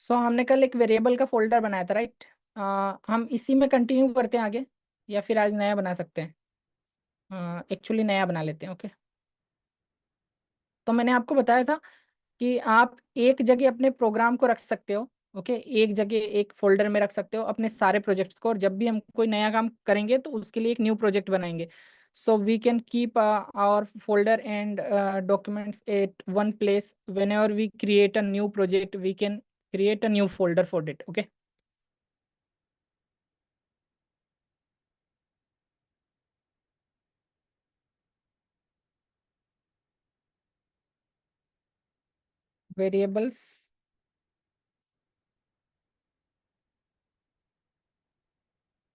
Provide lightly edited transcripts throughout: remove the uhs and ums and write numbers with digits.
सो हमने कल एक वेरिएबल का फोल्डर बनाया था, राइट? हम इसी में कंटिन्यू करते हैं आगे, या फिर आज नया बना सकते हैं? एक्चुअली नया बना लेते हैं, ओके। तो मैंने आपको बताया था कि आप एक जगह अपने प्रोग्राम को रख सकते हो। ओके, एक जगह एक फोल्डर में रख सकते हो अपने सारे प्रोजेक्ट्स को, और जब भी हम कोई नया काम करेंगे तो उसके लिए एक न्यू प्रोजेक्ट बनाएंगे। So we can keep our folder and documents at one place. Whenever we create a new project, we can create a new folder for it. Okay. Variables.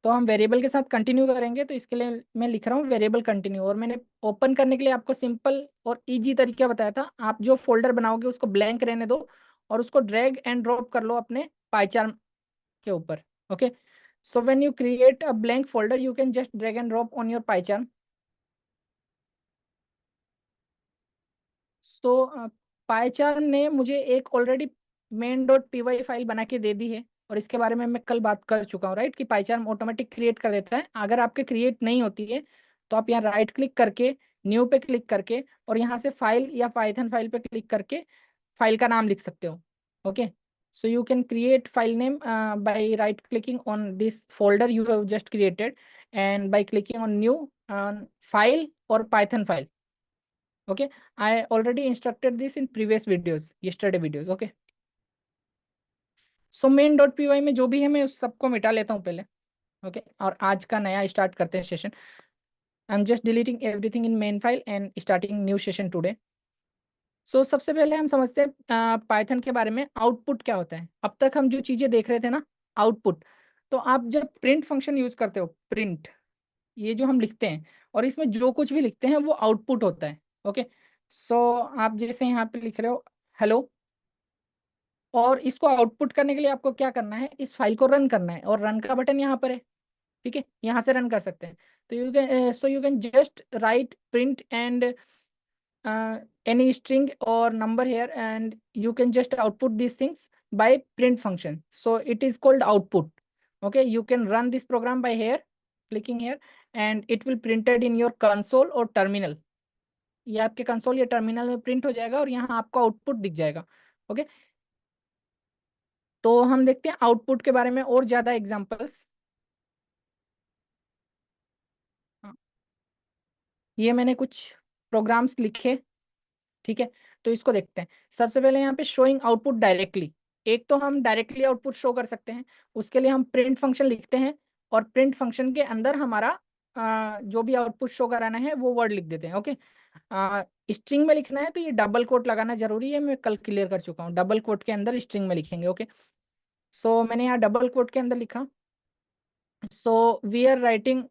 तो हम वेरिएबल के साथ कंटिन्यू करेंगे, तो इसके लिए मैं लिख रहा हूँ वेरिएबल कंटिन्यू। और मैंने ओपन करने के लिए आपको सिंपल और इजी तरीका बताया था। आप जो फोल्डर बनाओगे उसको ब्लैंक रहने दो, और उसको ड्रैग एंड ड्रॉप कर लो अपने पाइचार्म के ऊपर। Okay, so when you create a blank folder you can just drag and drop on your PyCharm. So PyCharm ने मुझे एक ऑलरेडी main.py फाइल बना के दे दी है, और इसके बारे में मैं कल बात कर चुका हूँ, राइट? कि पाइचार्म ऑटोमेटिक क्रिएट कर देता है। अगर आपके क्रिएट नहीं होती है तो आप यहाँ राइट क्लिक करके न्यू पे क्लिक करके, और यहाँ से फाइल या पाइथन फाइल पे क्लिक करके फाइल का नाम लिख सकते हो। Okay, so you can create file name by right clicking on this folder you have just created, and by clicking on new file और Python file. Okay, I already instructed this in previous videos, yesterday videos. Okay, so main.py में जो भी है मैं उस सबको मिटा लेता हूँ पहले। ओके, और आज का नया स्टार्ट करते हैं session. I am just deleting everything in main file and starting new session today. So सबसे पहले हम समझते हैं पाइथन के बारे में, आउटपुट क्या होता है। अब तक हम जो चीजें देख रहे थे ना, आउटपुट। तो आप जब प्रिंट फंक्शन यूज करते हो, प्रिंट, ये जो हम लिखते हैं और इसमें जो कुछ भी लिखते हैं वो आउटपुट होता है। ओके, सो आप जैसे यहाँ पे लिख रहे हो हेलो, और इसको आउटपुट करने के लिए आपको क्या करना है, इस फाइल को रन करना है, और रन का बटन यहाँ पर है। ठीक है, यहाँ से रन कर सकते हैं। तो you can just right print and any string or number here, and you can just output these things by print function, so it is called output. Okay, you can run this program by here, clicking here, and it will printed in your console or terminal. ये आपके console या terminal में print हो जाएगा और यहाँ आपको output दिख जाएगा। ओके, तो हम देखते हैं आउटपुट के बारे में और ज्यादा एग्जांपल्स। ये मैंने कुछ प्रोग्राम्स लिखे। ठीक है, तो इसको देखते हैं। सबसे पहले यहाँ पे शोइंग आउटपुट डायरेक्टली। एक तो हम डायरेक्टली आउटपुट शो कर सकते हैं, उसके लिए हम प्रिंट फंक्शन लिखते हैं, और प्रिंट फंक्शन के अंदर हमारा जो भी आउटपुट शो कराना है वो वर्ड लिख देते हैं। ओके, स्ट्रिंग में लिखना है तो ये डबल कोट लगाना जरूरी है, मैं कल क्लियर कर चुका हूँ। डबल कोट के अंदर स्ट्रिंग में लिखेंगे। ओके, सो मैंने यहाँ डबल कोट के अंदर लिखा। So we are writing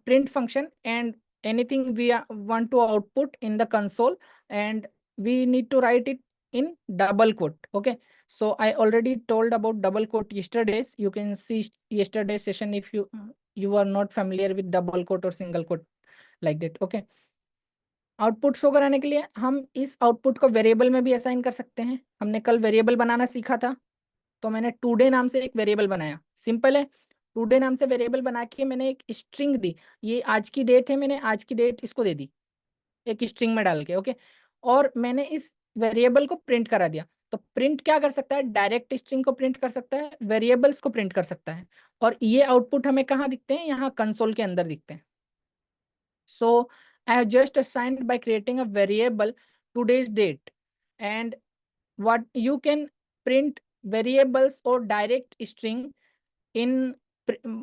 print function and anything we want to output in the console, and we need to write it in double quote. Okay, so I already told about double quote yesterday's. You can see yesterday's session if you are not familiar with double quote or single quote like that. Okay, output show कराने के लिए हम इस output को variable में भी assign कर सकते हैं। हमने कल वेरिएबल बनाना सीखा था, तो मैंने टुडे नाम से एक वेरिएबल बनाया। सिंपल है, टुडे नाम से वेरिएबल बना के मैंने एक स्ट्रिंग दी। ये आज की डेट है, मैंने आज की डेट इसको दे दी एक स्ट्रिंग में डाल के। ओके, और मैंने इस वेरिएबल को प्रिंट करा दिया। तो प्रिंट क्या कर सकता है, डायरेक्ट स्ट्रिंग को प्रिंट कर सकता है, वेरिएबल्स को प्रिंट कर सकता है। और ये आउटपुट हमें कहाँ दिखते हैं, यहाँ कंसोल के अंदर दिखते हैं। So I have just assigned by creating a variable today's date, and what you can print variables or direct string in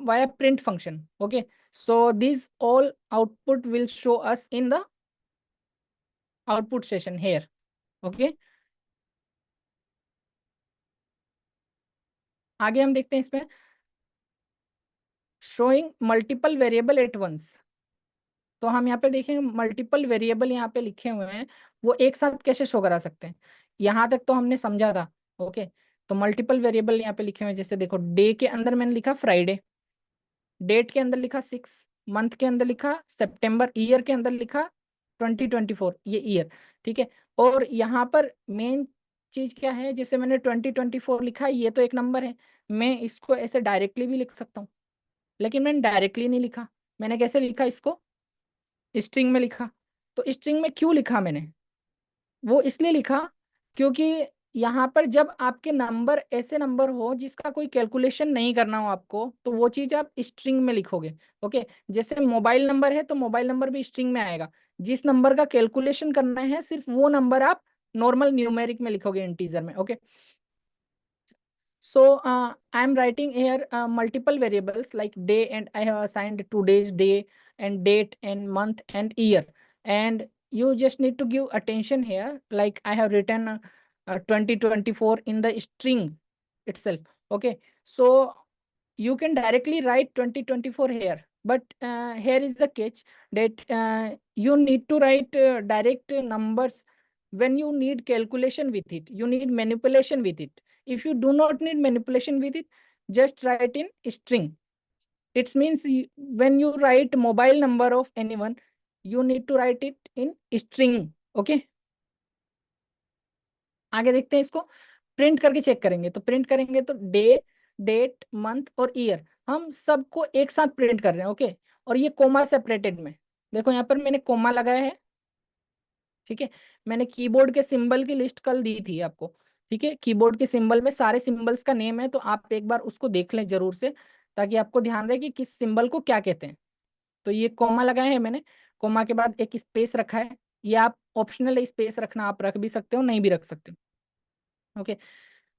via print function. Okay, so these all output will show us in the output session here. Okay, आगे हम देखते हैं इसमें showing multiple variable at once। तो हम यहाँ पे देखेंगे मल्टीपल वेरिएबल यहाँ पे लिखे हुए हैं, वो एक साथ कैसे शो करा सकते हैं। यहाँ तक तो हमने समझा था। ओके, तो मल्टीपल वेरिएबल यहाँ पे लिखे हुए हैं, जैसे देखो डे के अंदर मैंने लिखा फ्राइडे, डेट के अंदर लिखा 6, मंथ के अंदर लिखा सितंबर, ईयर के अंदर लिखा 2024, ये ईयर। ठीक है, और यहाँ पर मेन चीज क्या है, जैसे मैंने 2024 लिखा है, ये तो एक नंबर है, मैं इसको ऐसे डायरेक्टली भी लिख सकता हूँ, लेकिन मैंने डायरेक्टली नहीं लिखा। मैंने कैसे लिखा इसको, स्ट्रिंग में लिखा। तो स्ट्रिंग में क्यों लिखा मैंने, वो इसलिए लिखा क्योंकि यहाँ पर जब आपके नंबर ऐसे नंबर हो जिसका कोई कैलकुलेशन नहीं करना हो आपको, तो वो चीज आप स्ट्रिंग में लिखोगे। ओके, जैसे मोबाइल नंबर है तो मोबाइल नंबर भी स्ट्रिंग में आएगा। जिस नंबर का कैलकुलेशन करना है सिर्फ वो नंबर आप नॉर्मल न्यूमेरिक में लिखोगे, इंटीजर में। Okay, so I am writing here multiple variables like day, and I have assigned today's day and date and month and year. And you just need to give attention here. Like I have written 2024 in the string itself. Okay, so you can directly write 2024 here, but here is the catch that you need to write direct numbers when you need calculation with it, you need manipulation with it. If you do not need manipulation with it, just write in string. It means when you write mobile number of anyone, you need to write it in string. Okay, आगे देखते हैं इसको। Print करके check करेंगे, तो print करेंगे तो day, date, month और ईयर हम सबको एक साथ प्रिंट कर रहे हैं। ओके, और ये कोमा सेपरेटेड में, देखो यहाँ पर मैंने कोमा लगाया है। ठीक है, मैंने कीबोर्ड के सिंबल की लिस्ट कल दी थी आपको। ठीक है, कीबोर्ड के सिंबल में सारे सिंबल्स का नेम है, तो आप एक बार उसको देख लें जरूर से, ताकि आपको ध्यान रहे कि किस सिंबल को क्या कहते हैं। तो ये कोमा लगाया है मैंने, कोमा के बाद एक स्पेस रखा है। ये आप ऑप्शनल है, स्पेस रखना, आप रख भी सकते हो, नहीं भी रख सकते हो। Okay,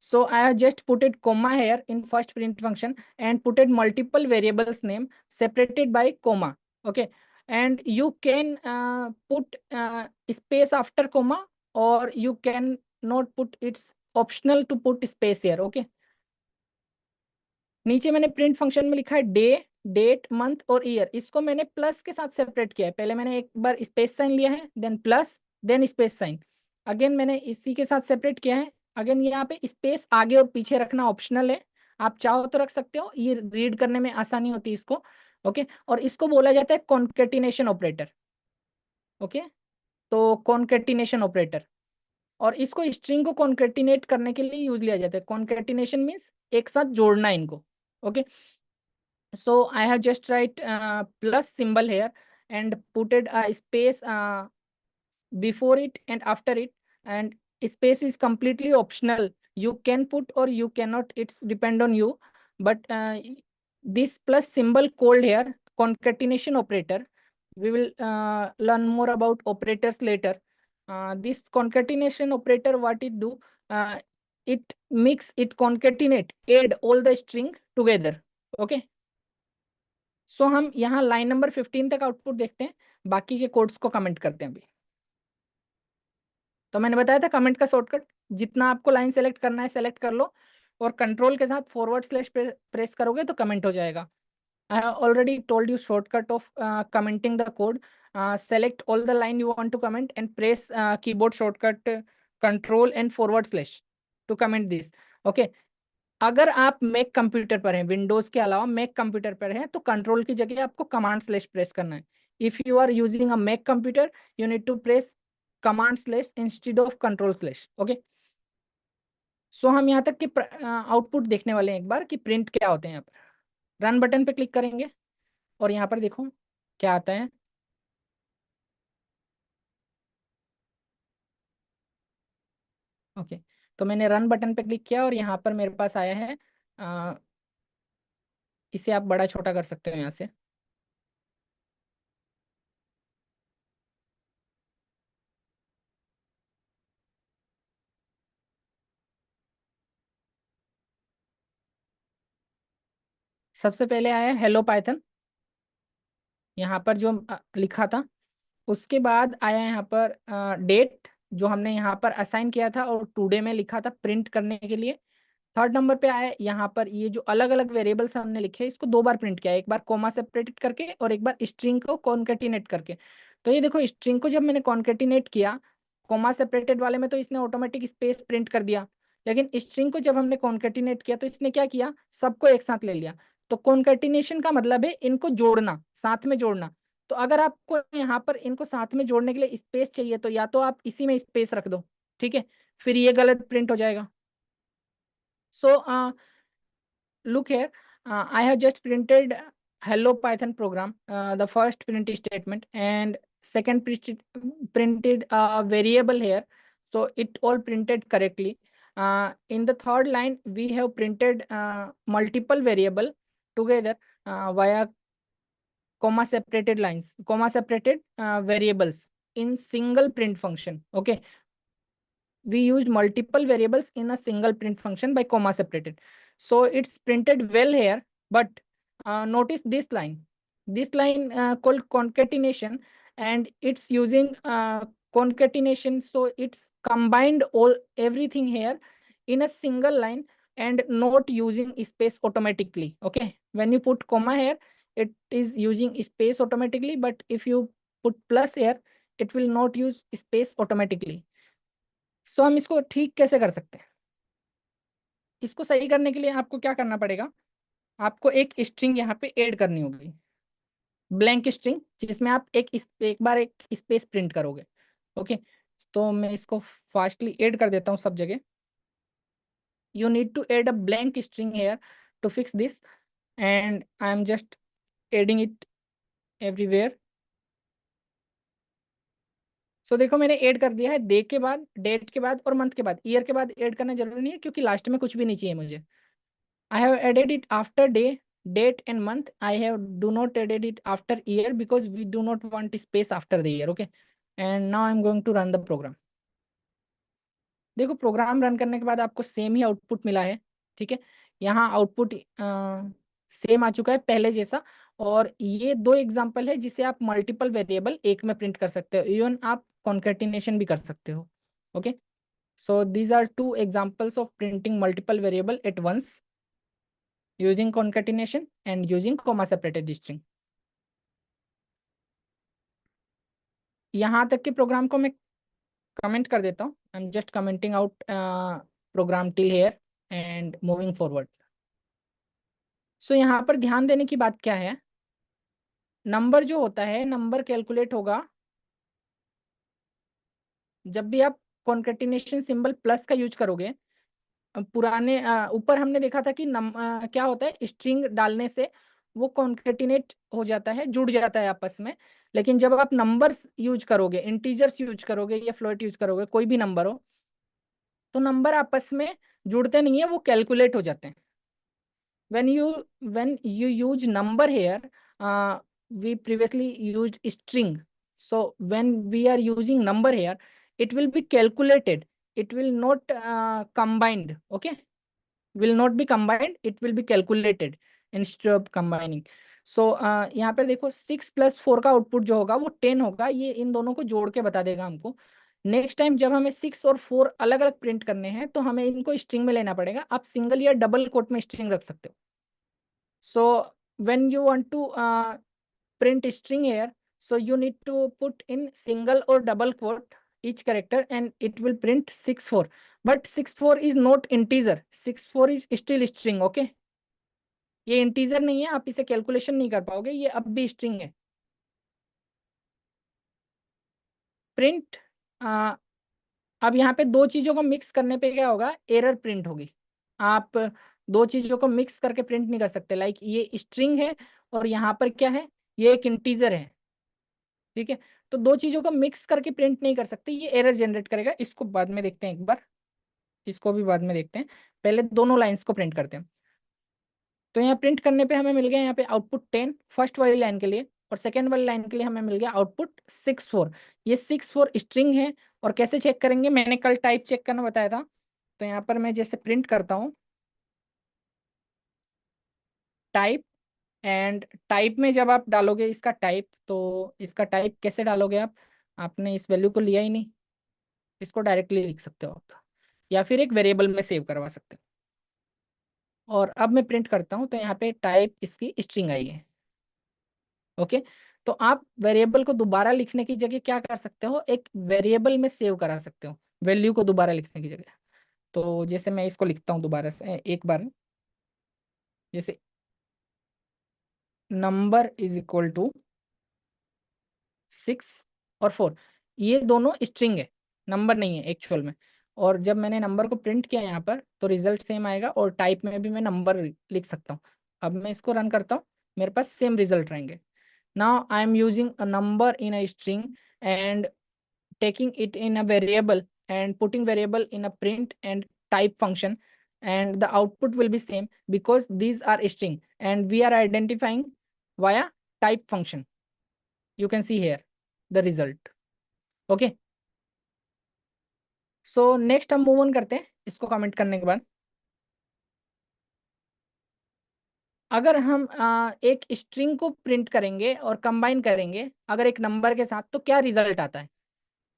so I have just put it comma here in first print function and put it multiple variables name separated by comma. Okay, and you can put space after comma, or you can not put, it's optional to put space here. Okay, नीचे मैंने print function में लिखा है day, date, month और year, इसको मैंने plus के साथ सेपरेट किया है। पहले मैंने एक बार स्पेस साइन लिया है, then plus, then space sign, again मैंने इसी के साथ सेपरेट किया है। अगेन यहाँ पे स्पेस आगे और पीछे रखना ऑप्शनल है, आप चाहो तो रख सकते हो, ये रीड करने में आसानी होती है इसको। ओके, और इसको बोला जाता है कॉन्केटिनेशन ऑपरेटर। ओके, तो कॉन्केटिनेशन ऑपरेटर, और इसको स्ट्रिंग को कॉन्केटिनेट करने के लिए यूज लिया जाता है। कॉन्केटिनेशन मीन्स एक साथ जोड़ना इनको। Okay, so I have just write plus symbol here and put it a space before it and after it, and space is completely optional, you can put or you cannot, it's depend on you. But this plus symbol called here concatenation operator, we will learn more about operators later. This concatenation operator, what it do, it mix, it concatenate, add all the string together. Okay, सो हम यहाँ line number 15 तक output देखते हैं, बाकी के codes को comment करते हैं अभी। तो मैंने बताया था कमेंट का शॉर्टकट, जितना आपको लाइन सेलेक्ट करना है सेलेक्ट कर लो, और कंट्रोल के साथ फॉरवर्ड स्लैश प्रेस करोगे तो कमेंट हो जाएगा। I have already told you shortcut of commenting the code. Select all the line you want to comment and press keyboard shortcut control and forward slash to comment this. Okay, अगर आप Mac computer पर हैं, Windows के अलावा Mac computer पर हैं, तो control की जगह आपको कमांड स्लैश प्रेस करना है। If you are using a Mac computer, you need to press command slash instead of control slash. Okay, so हम यहाँ तक के आउटपुट देखने वाले हैं एक बार कि प्रिंट क्या होते हैं। यहाँ पर रन बटन पे क्लिक करेंगे और यहाँ पर देखो क्या आता है। ओके, तो मैंने रन बटन पे क्लिक किया और यहाँ पर मेरे पास आया है, अ, इसे आप बड़ा छोटा कर सकते हो यहाँ से। सबसे पहले आया हेलो पाइथन, यहाँ पर जो लिखा था। उसके बाद आया यहाँ पर डेट, जो हमने यहाँ पर असाइन किया था और टुडे में लिखा था प्रिंट करने के लिए। थर्ड नंबर पे आया यहाँ पर ये जो अलग अलग वेरिएबल्स हमने लिखे, इसको दो बार प्रिंट किया, एक बार कोमा सेपरेटेड करके और एक बार स्ट्रिंग को कॉन्केटिनेट करके। तो ये देखो, स्ट्रिंग को जब मैंने कॉन्केटिनेट किया कोमा सेपरेटेड वाले में, तो इसने ऑटोमेटिक स्पेस प्रिंट कर दिया। लेकिन स्ट्रिंग को जब हमने कॉन्केटिनेट किया तो इसने क्या किया, सबको एक साथ ले लिया। तो कॉन्केटिनेशन का मतलब है इनको जोड़ना, साथ में जोड़ना। तो अगर आपको यहाँ पर इनको साथ में जोड़ने के लिए स्पेस चाहिए, तो या तो आप इसी में स्पेस रख दो, ठीक है, फिर ये गलत प्रिंट हो जाएगा। सो look here, I have just printed hello Python program, the first print statement, and second printed a variable here, so it all printed correctly. In the third line we have printed multiple variable together via comma separated lines, comma separated variables in single print function. Okay, we used multiple variables in a single print function by comma separated. So it's printed well here, but notice this line called concatenation, and it's using concatenation. So it's combined all everything here in a single line and not using space automatically. Okay, when you put comma here, it is using space automatically, but if you put plus here, it will not use space automatically. सो हम इसको ठीक कैसे कर सकते हैं? इसको सही करने के लिए आपको क्या करना पड़ेगा? आपको एक स्ट्रिंग यहाँ पे ऐड करनी होगी, ब्लैंक स्ट्रिंग, जिसमें आप एक बार एक स्पेस प्रिंट करोगे। ओके, तो मैं इसको फास्टली ऐड कर देता हूँ सब जगह। You need to add a blank string here to fix this, and I am just adding it everywhere. So देखो मैंने ऐड कर दिया है, डे के बाद, डेट के बाद और मंथ के बाद। ईयर के बाद ऐड करना जरूरी नहीं है, क्योंकि लास्ट में कुछ भी नहीं चाहिए मुझे। I have added it after day, date and month. I have do not added it after year because we do not want space after the year. Okay. And now I'm going to run the program. देखो program run करने के बाद आपको same ही output मिला है। ठीक है, यहाँ आउटपुट सेम आ चुका है पहले जैसा। और ये दो एग्जांपल है जिसे आप मल्टीपल वेरिएबल एक में प्रिंट कर सकते हो, इवन आप कॉन्केटिनेशन भी कर सकते हो। Okay, so these are two examples of printing multiple variable at once using concatenation and using comma separated string। यहाँ तक के प्रोग्राम को मैं कमेंट कर देता हूँ। I am just commenting out program till here and moving forward. So यहाँ पर ध्यान देने की बात क्या है? नंबर जो होता है, नंबर कैलकुलेट होगा जब भी आप कॉन्केटिनेशन सिंबल प्लस का यूज करोगे। पुराने ऊपर हमने देखा था कि क्या होता है, स्ट्रिंग डालने से वो कॉन्केटिनेट हो जाता है, जुड़ जाता है आपस में। लेकिन जब आप नंबर्स यूज करोगे, इंटीजर्स यूज करोगे या फ्लोट यूज करोगे, कोई भी नंबर हो, तो नंबर आपस में जुड़ते नहीं है, वो कैलकुलेट हो जाते हैं। when you use number here, we previously used string. So when we are using number here, it will be calculated, it will not combined. Okay, will not be combined, it will be calculated instead of combining। सो यहाँ पर देखो 6+4 का output जो होगा वो 10 होगा। ये इन दोनों को जोड़ के बता देगा हमको। नेक्स्ट टाइम जब हमें 6 और 4 अलग अलग प्रिंट करने हैं, तो हमें इनको स्ट्रिंग में लेना पड़ेगा। आप सिंगल या डबल कोट में स्ट्रिंग रख सकते हो। सो when you want to print string here, so you need to put in single or double quote each character, and it will print 6 4। but 6 4 is not integer, 6 4 is still string। okay, ये integer नहीं है, आप इसे calculation नहीं कर पाओगे, ये अब भी स्ट्रिंग है। प्रिंट अब यहाँ पे दो चीजों को मिक्स करने पे क्या होगा, एरर प्रिंट होगी। आप दो चीजों को मिक्स करके प्रिंट नहीं कर सकते। लाइक ये स्ट्रिंग है और यहाँ पर क्या है, ये एक इंटीजर है। ठीक है, तो दो चीजों को मिक्स करके प्रिंट नहीं कर सकते, ये एरर जनरेट करेगा। इसको बाद में देखते हैं एक बार, इसको भी बाद में देखते हैं, पहले दोनों लाइंस को प्रिंट करते हैं। तो यहाँ प्रिंट करने पे हमें मिल गया यहाँ पे आउटपुट 10 फर्स्ट वाली लाइन के लिए, और सेकेंड वाली लाइन के लिए हमें मिल गया आउटपुट 6 4। ये 6 4 स्ट्रिंग है। और कैसे चेक करेंगे, मैंने कल टाइप चेक करना बताया था। तो यहाँ पर मैं जैसे प्रिंट करता हूँ टाइप, एंड टाइप में जब आप डालोगे इसका टाइप, तो इसका टाइप कैसे डालोगे आप, आपने इस वैल्यू को लिया ही नहीं, इसको डायरेक्टली लिख सकते हो आप, या फिर एक वेरिएबल में सेव करवा सकते हो। और अब मैं प्रिंट करता हूँ, तो यहाँ पे टाइप इसकी स्ट्रिंग आई है। ओके, तो आप वेरिएबल को दोबारा लिखने की जगह क्या कर सकते हो, एक वेरिएबल में सेव करा सकते हो वैल्यू को दोबारा लिखने की जगह। तो जैसे मैं इसको लिखता हूँ दोबारा से एक बार, जैसे नंबर इज इक्वल टू 6 और 4, ये दोनों स्ट्रिंग है, नंबर नहीं है एक्चुअल में। और जब मैंने नंबर को प्रिंट किया यहाँ पर तो रिजल्ट सेम आएगा, और टाइप में भी मैं नंबर लिख सकता हूँ। अब मैं इसको रन करता हूँ, मेरे पास सेम रिजल्ट रहेंगे। Now I am using a number in a string and taking it in a variable and putting variable in a print and type function, and the output will be same because these are string and we are identifying via type function. You can see here the result. Okay, so next हम move on करते हैं इसको comment करने के बाद। अगर हम एक स्ट्रिंग को प्रिंट करेंगे और कंबाइन करेंगे अगर एक नंबर के साथ, तो क्या रिजल्ट आता है।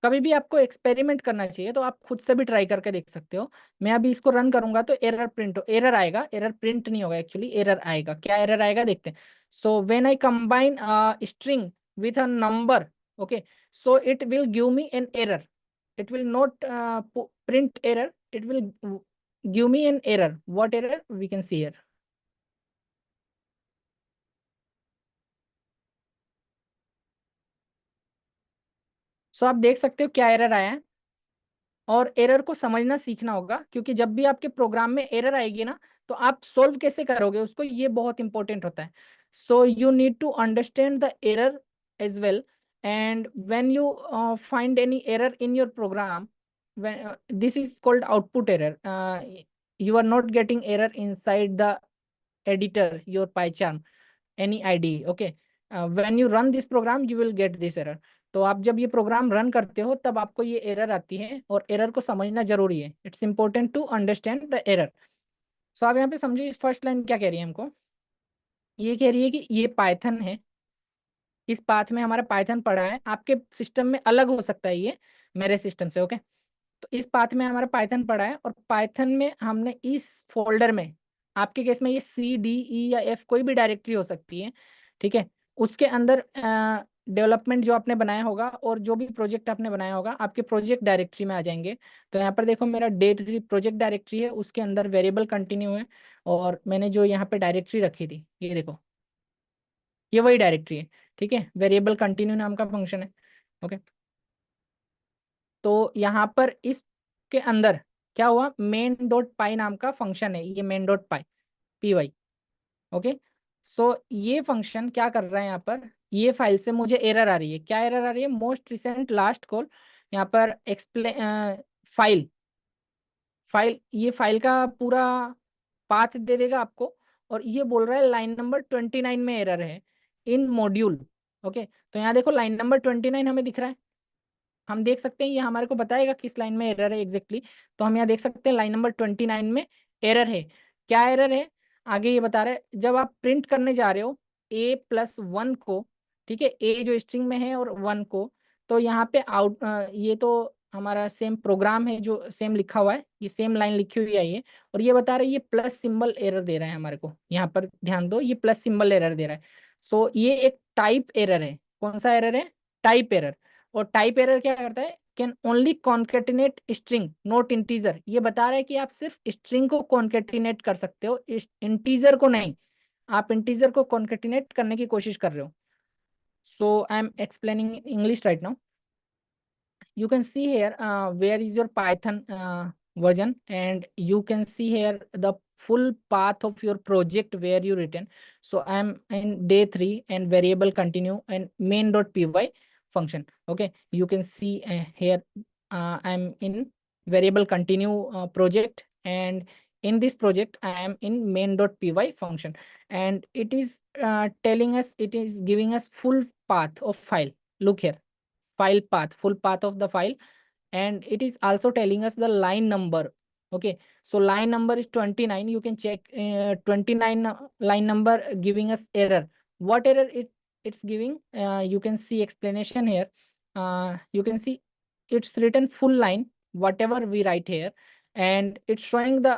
कभी भी आपको एक्सपेरिमेंट करना चाहिए, तो आप खुद से भी ट्राई करके देख सकते हो। मैं अभी इसको रन करूंगा तो एरर आएगा, एरर प्रिंट नहीं होगा, एक्चुअली एरर आएगा। क्या एरर आएगा देखते हैं। So when I combine string with a number, okay, so it will give me an error. It will not print error, it will give me an error. What error we can see here. So आप देख सकते हो क्या error आया है। और error को समझना सीखना होगा, क्योंकि जब भी आपके प्रोग्राम में एरर आएगी ना, तो आप सोल्व कैसे करोगे उसको, ये बहुत इंपॉर्टेंट होता है। So you need to understand the error as well, and when you find any error in your program, this is called output error. You are not getting error inside the editor, your PyCharm, any IDE. Okay, when you run this program you will get this error. तो आप जब ये program run करते हो तब आपको ये error आती है, और एरर को समझना जरूरी है। It's important to understand the error. So आप यहाँ पे समझिए फर्स्ट लाइन क्या कह रही है हमको। ये कह रही है कि ये पाइथन है, इस पाथ में हमारा पाइथन पड़ा है। आपके सिस्टम में अलग हो सकता है ये मेरे सिस्टम से। ओके, तो इस पाथ में हमारा पाइथन पड़ा है, और पाइथन में हमने इस फोल्डर में, आपके केस में ये C D E या F कोई भी डायरेक्टरी हो सकती है, ठीक है। उसके अंदर डेवलपमेंट जो आपने बनाया होगा और जो भी प्रोजेक्ट आपने बनाया होगा आपके प्रोजेक्ट डायरेक्टरी में आ जाएंगे। तो यहाँ पर देखो मेरा डेट प्रोजेक्ट डायरेक्टरी है, उसके अंदर वेरिएबल कंटिन्यू है, और मैंने जो यहाँ पे डायरेक्टरी रखी थी ये देखो, ये वही डायरेक्टरी है, ठीक है। वेरिएबल कंटिन्यू नाम का फंक्शन है। ओके, तो यहाँ पर इसके अंदर क्या हुआ, मेन डॉट पाई नाम का फंक्शन है, ये मेन डॉट पाई py। ओके, सो ये फंक्शन क्या कर रहा है यहाँ पर, ये फाइल से मुझे एरर आ रही है। क्या एरर आ रही है, मोस्ट रिसेंट लास्ट कॉल, यहाँ पर एक्सप्लेन फाइल, ये फाइल का पूरा पाथ दे देगा आपको, और ये बोल रहा है लाइन नंबर 29 में एरर है इन मॉड्यूल। ओके, तो यहाँ देखो लाइन नंबर 29 हमें दिख रहा है, हम देख सकते हैं, ये हमारे को बताएगा किस लाइन में एरर है एग्जैक्टली। तो हम यहाँ देख सकते हैं लाइन नंबर 29 में एरर है। क्या एरर है, आगे ये बता रहा है, जब आप प्रिंट करने जा रहे हो A+1 को, ठीक है, ए जो स्ट्रिंग में है और 1 को, तो यहाँ पे आउट, ये तो हमारा सेम प्रोग्राम है जो सेम लिखा हुआ है, ये सेम लाइन लिखी हुई है ये, और ये बता रहा है ये प्लस सिंबल एरर दे रहा है हमारे को। यहाँ पर ध्यान दो, ये प्लस सिंबल एरर दे रहा है। सो ये एक टाइप एरर है। कौन सा एरर है, टाइप एरर। और टाइप एरर क्या करता है, can only concatenate string not integer. ये बता रहा है कि आप सिर्फ स्ट्रिंग को कॉन्केटिनेट कर सकते हो, इंटीजर को नहीं। आप इंटीजर को कॉन्केटिनेट करने की कोशिश कर रहे हो। So I am explaining English right now. You can see here where is your Python version, and you can see here the full path of your project where you written. So I am in day 3 and variable continue and main.py function. Okay, you can see here I am in variable continue project, and in this project I am in main.py function, and it is telling us, it is giving us full path of file. Look here, file path, full path of the file, and it is also telling us the line number. Okay, so line number is 29. You can check 29 line number giving us error. What error it's giving, you can see explanation here. You can see it's written full line whatever we write here, and it's showing the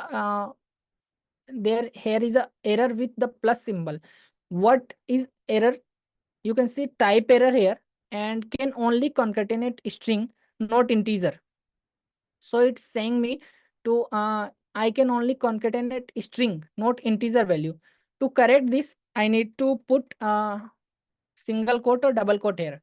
there here is a error with the plus symbol. What is error, you can see type error here, and can only concatenate string not integer. So it's saying me to I can only concatenate string not integer value. To correct this I need to put single quote और double coat here.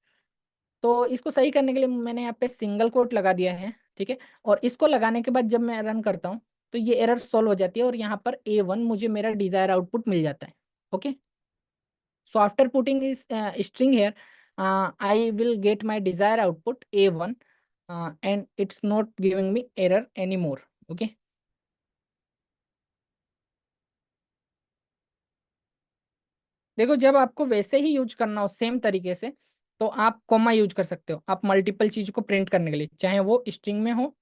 तो इसको सही करने के लिए मैंने यहाँ पे सिंगल कोट लगा दिया है, ठीक है। और इसको लगाने के बाद जब मैं रन करता हूँ तो ये एरर सॉल्व हो जाती है और यहाँ पर A1 मुझे मेरा डिजायर आउटपुट मिल जाता है। Okay, so after putting this string here, I will get my desired output A1, and it's not giving me error anymore. Okay, देखो जब आपको वैसे ही यूज करना हो सेम तरीके से, तो आप कॉमा यूज कर सकते हो, आप मल्टीपल चीज को प्रिंट करने के लिए, चाहे वो स्ट्रिंग में हो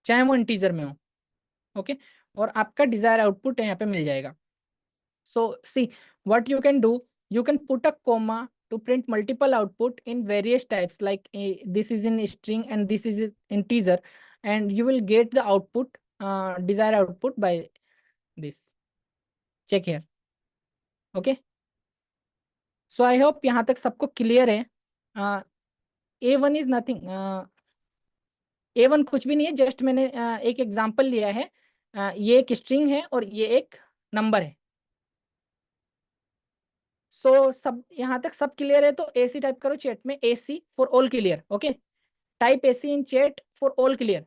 चाहे वो इंटीजर में हो। ओके, और आपका डिजायर आउटपुट यहाँ पे मिल जाएगा। So see what you can do. You can put a comma to print multiple output in various types. Like this is in string and this is in integer, and you will get the output, desired output by this. Check here. Okay. So I hope यहाँ तक सबको clear है। A1 is nothing, A1 कुछ भी नहीं है, just मैंने एक एग्जांपल लिया है। ये एक स्ट्रिंग है और ये एक नंबर है। सो सब यहाँ तक सब क्लियर है, तो AC टाइप करो चैट में, AC for all clear. Okay, type AC in chat for all clear.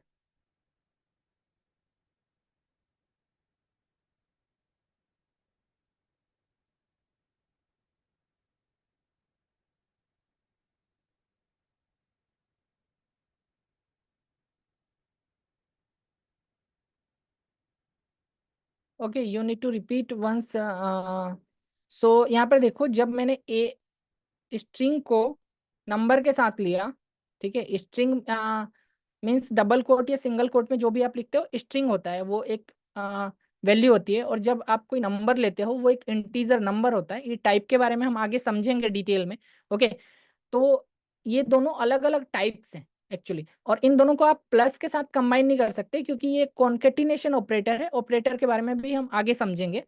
Okay, you need to repeat once. So यहाँ पर देखो, जब मैंने ए स्ट्रिंग को नंबर के साथ लिया, ठीक है, स्ट्रिंग मीन्स डबल कोट या सिंगल कोट में जो भी आप लिखते हो स्ट्रिंग होता है, वो एक वैल्यू होती है। और जब आप कोई नंबर लेते हो वो एक इंटीजर नंबर होता है। ये टाइप के बारे में हम आगे समझेंगे डिटेल में। ओके, तो ये दोनों अलग अलग टाइप्स हैं एक्चुअली, और इन दोनों को आप प्लस के साथ कंबाइन नहीं कर सकते, क्योंकि ये कॉन्केटिनेशन ऑपरेटर है। ऑपरेटर के बारे में भी हम आगे समझेंगे।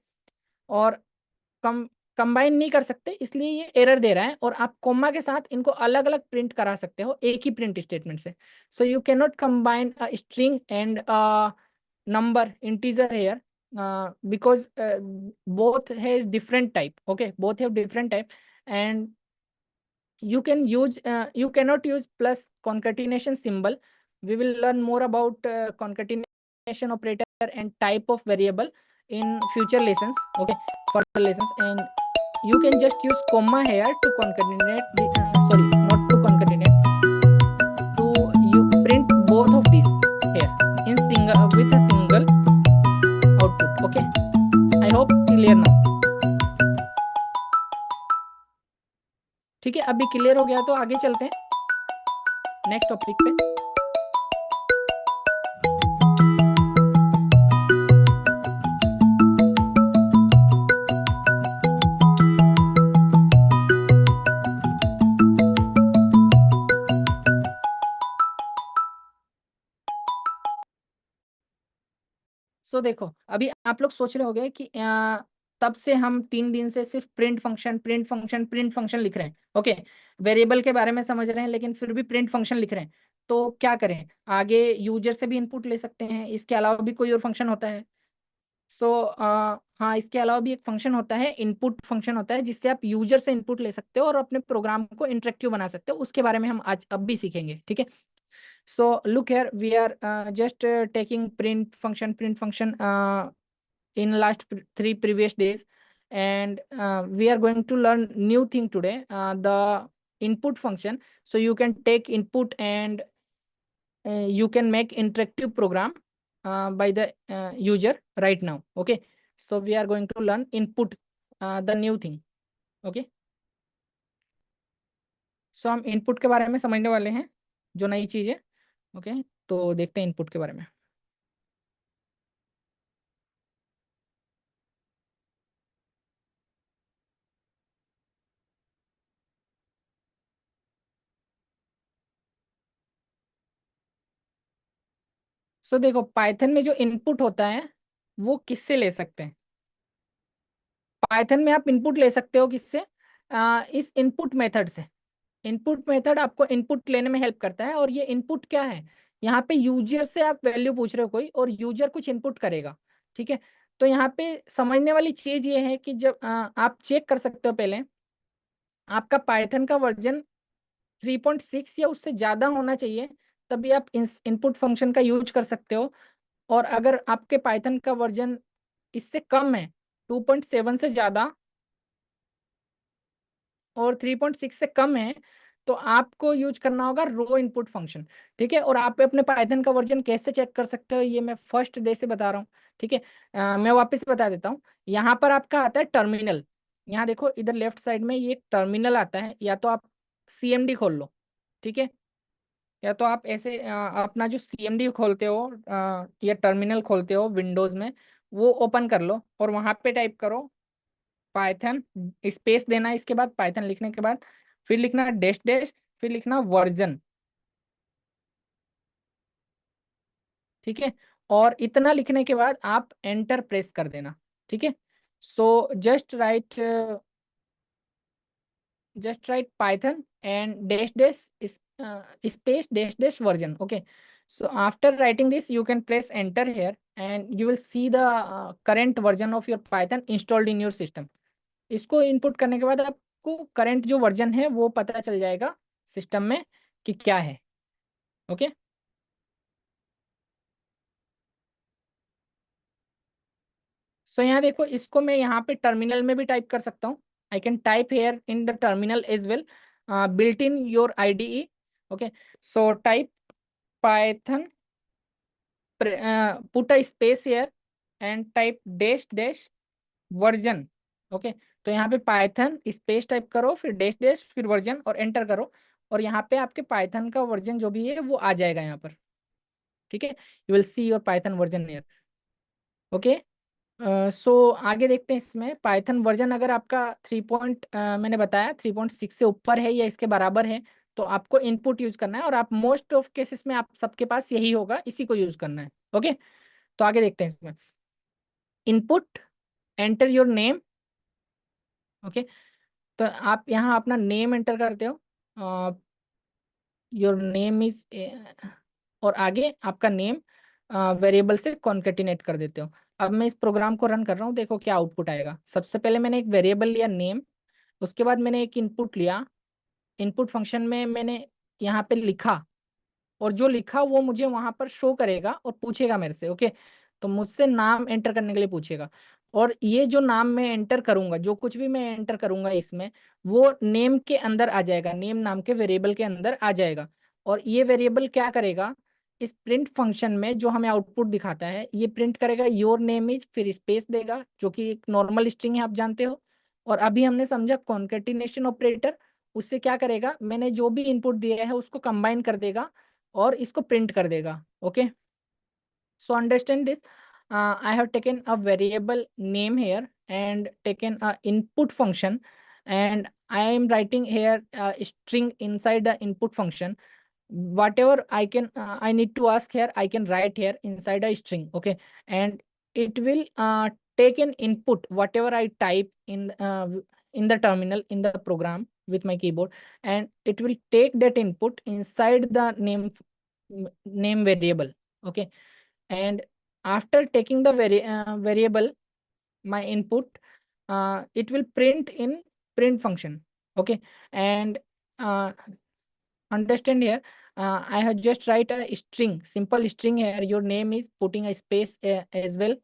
और कम कंबाइन नहीं कर सकते, इसलिए ये एरर दे रहा है। और आप कोमा के साथ इनको अलग अलग प्रिंट करा सकते हो एक ही प्रिंट स्टेटमेंट से। सो you can not combine string and number integer here, because both has different type. Okay, both have different type, and you can use you cannot use plus concatenation symbol. We will learn more about concatenation operator and type of variable in future lessons. Okay, further lessons. And you can just use comma here to concatenate the sorry, not to concatenate, to you print both of these here in single with a single output. Okay, I hope clear now. ठीक है, अभी clear हो गया तो आगे चलते हैं next topic पे। सो देखो, अभी आप लोग सोच रहे होंगे कि तब से हम 3 दिन से सिर्फ print function print function print function लिख रहे हैं। ओके, वेरिएबल के बारे में समझ रहे हैं लेकिन फिर भी प्रिंट फंक्शन लिख रहे हैं। तो क्या करें, आगे यूजर से भी इनपुट ले सकते हैं, इसके अलावा भी कोई और फंक्शन होता है। सो हाँ, इसके अलावा भी एक फंक्शन होता है, इनपुट फंक्शन होता है, जिससे आप यूजर से इनपुट ले सकते हो और अपने प्रोग्राम को इंटरेक्टिव बना सकते हो। उसके बारे में हम आज अब भी सीखेंगे। ठीक है, so look here, we are just taking print function in last three previous days, and we are going to learn new thing today, the input function. So you can take input and you can make interactive program by the user right now. Okay, so we are going to learn input, the new thing. Okay, so हम input के बारे में समझने वाले हैं, जो नई चीज है। ओके, तो देखते हैं इनपुट के बारे में। सो देखो, पाइथन में जो इनपुट होता है वो किससे ले सकते हैं। पाइथन में आप इनपुट ले सकते हो किससे, इस इनपुट मेथड से। इनपुट मेथड आपको इनपुट लेने में हेल्प करता है। और ये इनपुट क्या है, यहाँ पे यूजर से आप वैल्यू पूछ रहे हो कोई, और यूजर कुछ इनपुट करेगा। ठीक है, तो यहाँ पे समझने वाली चीज ये है कि जब आप चेक कर सकते हो पहले, आपका पाइथन का वर्जन 3.6 या उससे ज्यादा होना चाहिए, तभी आप इनपुट फंक्शन का यूज कर सकते हो। और अगर आपके पाइथन का वर्जन इससे कम है, 2.7 से ज्यादा और 3.6 से कम है, तो आपको यूज करना होगा रो इनपुट फंक्शन। ठीक है, और आप अपने पाइथन का वर्जन कैसे चेक कर सकते हो, ये मैं फर्स्ट डे से बता रहा हूँ। ठीक है, मैं वापस बता देता हूँ। यहाँ पर आपका आता है टर्मिनल। यहाँ देखो, इधर लेफ्ट साइड में ये एक टर्मिनल आता है, या तो आप सीएमडी खोल लो। ठीक है, या तो आप ऐसे अपना जो सीएमडी खोलते हो या टर्मिनल खोलते हो विंडोज में, वो ओपन कर लो और वहां पे टाइप करो पाइथन, स्पेस देना है इसके बाद, पाइथन लिखने के बाद फिर लिखना डैश डैश, फिर लिखना वर्जन। ठीक है, और इतना लिखने के बाद आप एंटर प्रेस कर देना। ठीक है, सो just write python and dash dash space dash dash version. Okay, so after writing this you can press enter here and you will see the current version of your python installed in your system. इसको input करने के बाद आपको current जो version है वो पता चल जाएगा सिस्टम में कि क्या है। ओके, सो यहाँ देखो, इसको मैं यहाँ पे टर्मिनल में भी टाइप कर सकता हूँ। I can type here in the terminal as well, built in your IDE. Okay, so type Python, put a space here and type dash dash version. Okay, तो यहाँ पे पाइथन स्पेस टाइप करो, फिर dash dash, फिर version, और enter करो। और यहाँ पे आपके पाइथन का वर्जन जो भी है वो आ जाएगा यहाँ पर। ठीक है, you will see your Python version here. Okay, so आगे देखते हैं इसमें पाइथन वर्जन। अगर आपका मैंने बताया 3.6 से ऊपर है या इसके बराबर है, तो आपको इनपुट यूज करना है, और आप मोस्ट ऑफ केसेस में आप सबके पास यही होगा, इसी को यूज करना है। ओके, तो आगे देखते हैं इसमें input, enter your name. Okay, तो आप यहाँ अपना नेम एंटर करते हो, योर नेम इज, और आगे आपका नेम वेरिएबल से कॉन्केटिनेट कर देते हो। अब मैं इस प्रोग्राम को रन कर रहा हूँ, देखो क्या आउटपुट आएगा। सबसे पहले मैंने एक वेरिएबल लिया नेम, उसके बाद मैंने एक इनपुट लिया, इनपुट फंक्शन में मैंने यहाँ पे लिखा, और जो लिखा वो मुझे वहां पर शो करेगा और पूछेगा मेरे से। ओके, तो मुझसे नाम एंटर करने के लिए पूछेगा, और ये जो नाम मैं एंटर करूंगा, जो कुछ भी मैं एंटर करूंगा इसमें, वो नेम के अंदर आ जाएगा, नेम नाम के वेरिएबल के अंदर आ जाएगा। और ये वेरिएबल क्या करेगा, इस प्रिंट फंक्शन में जो हमें आउटपुट दिखाता है, ये प्रिंट करेगा योर नेम इज, फिर स्पेस देगा जो कि एक नॉर्मल स्ट्रिंग है, आप जानते हो। और अभी हमने समझा कॉन्केटिनेशन ऑपरेटर, उससे क्या करेगा, मैंने जो भी इनपुट दिया है उसको कंबाइन कर देगा और इसको प्रिंट कर देगा। Okay, so understand this. I have taken a variable name here and taken a input function, and I am writing here a string inside the input function. Whatever I need to ask here, I can write here inside a string. Okay, and it will take an input whatever I type in the terminal, in the program with my keyboard, and it will take that input inside the name variable. Okay, and after taking the variable, my input, it will print in print function. Okay, and uh, understand here, I have just write a string, simple string here, your name is, putting a space as well,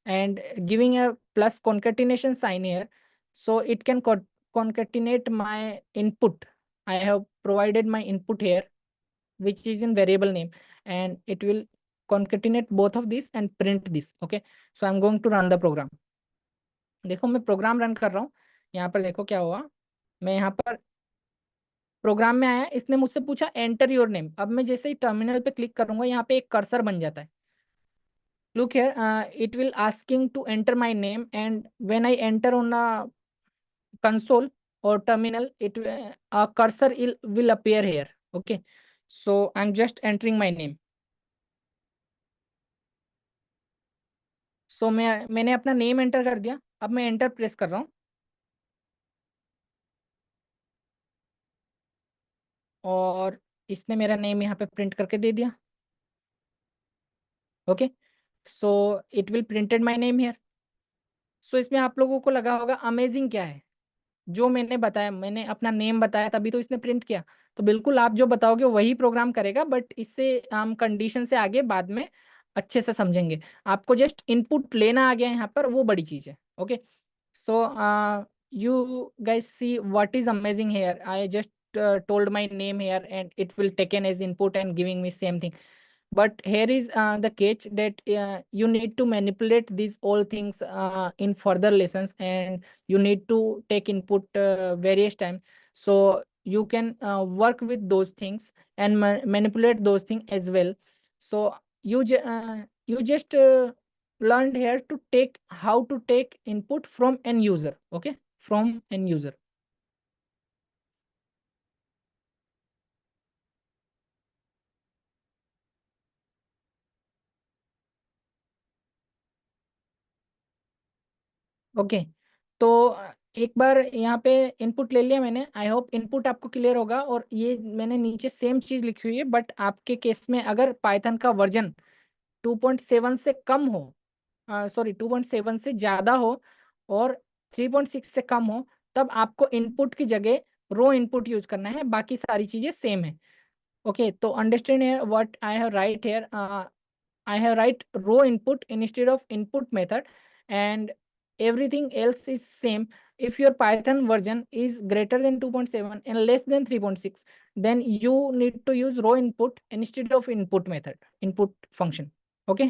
and giving a plus concatenation sign here, so it can concatenate my input. I have provided my input here, which is in variable name, and it will concatenate both of these and print this. Okay, so I'm going to run the program. देखो, मैं program run कर रहा हूँ। यहाँ पर देखो क्या हुआ, मैं यहाँ पर प्रोग्राम में आया, इसने मुझसे पूछा एंटर योर नेम। अब मैं जैसे ही टर्मिनल पे क्लिक करूंगा, यहाँ पे एक कर्सर बन जाता है। Look here, it will asking to enter my name, and when I enter on console or terminal, it a cursor will appear here. Okay, so I'm just entering my name. सो मैंने अपना name enter कर दिया, अब मैं enter press कर रहा हूँ, और इसने मेरा नेम यहाँ पे प्रिंट करके दे दिया। Okay, so it will printed my name here. So इसमें आप लोगों को लगा होगा अमेजिंग क्या है, जो मैंने बताया, मैंने अपना नेम बताया तभी तो इसने प्रिंट किया। तो बिल्कुल आप जो बताओगे वही प्रोग्राम करेगा, बट इससे हम कंडीशन से आगे बाद में अच्छे से समझेंगे। आपको जस्ट इनपुट लेना आ गया यहाँ पर, वो बड़ी चीज है। Okay, so you guys see what is amazing here. I just told my name here and it will taken as input and giving me same thing. But here is the catch that you need to manipulate these all things in further lessons, and you need to take input various times, so you can work with those things and manipulate those things as well. So you just learned here to take how to take input from an user. Okay, from an user. Okay, तो एक बार यहाँ पे input ले लिया मैंने। I hope input आपको clear होगा। और ये मैंने नीचे सेम चीज लिखी हुई है, बट आपके केस में अगर पाइथन का वर्जन 2.7 से कम हो, सॉरी 2.7 से ज्यादा हो, और 3.6 से कम हो, तब आपको इनपुट की जगह रो इनपुट यूज करना है, बाकी सारी चीजें सेम है। ओके, तो अंडरस्टैंड है what I have write here. I have write row input instead of input method, and everything else is same. If your Python version is greater than 2.7 and less than 3.6, then you need to use row input instead of input method, input function. Okay.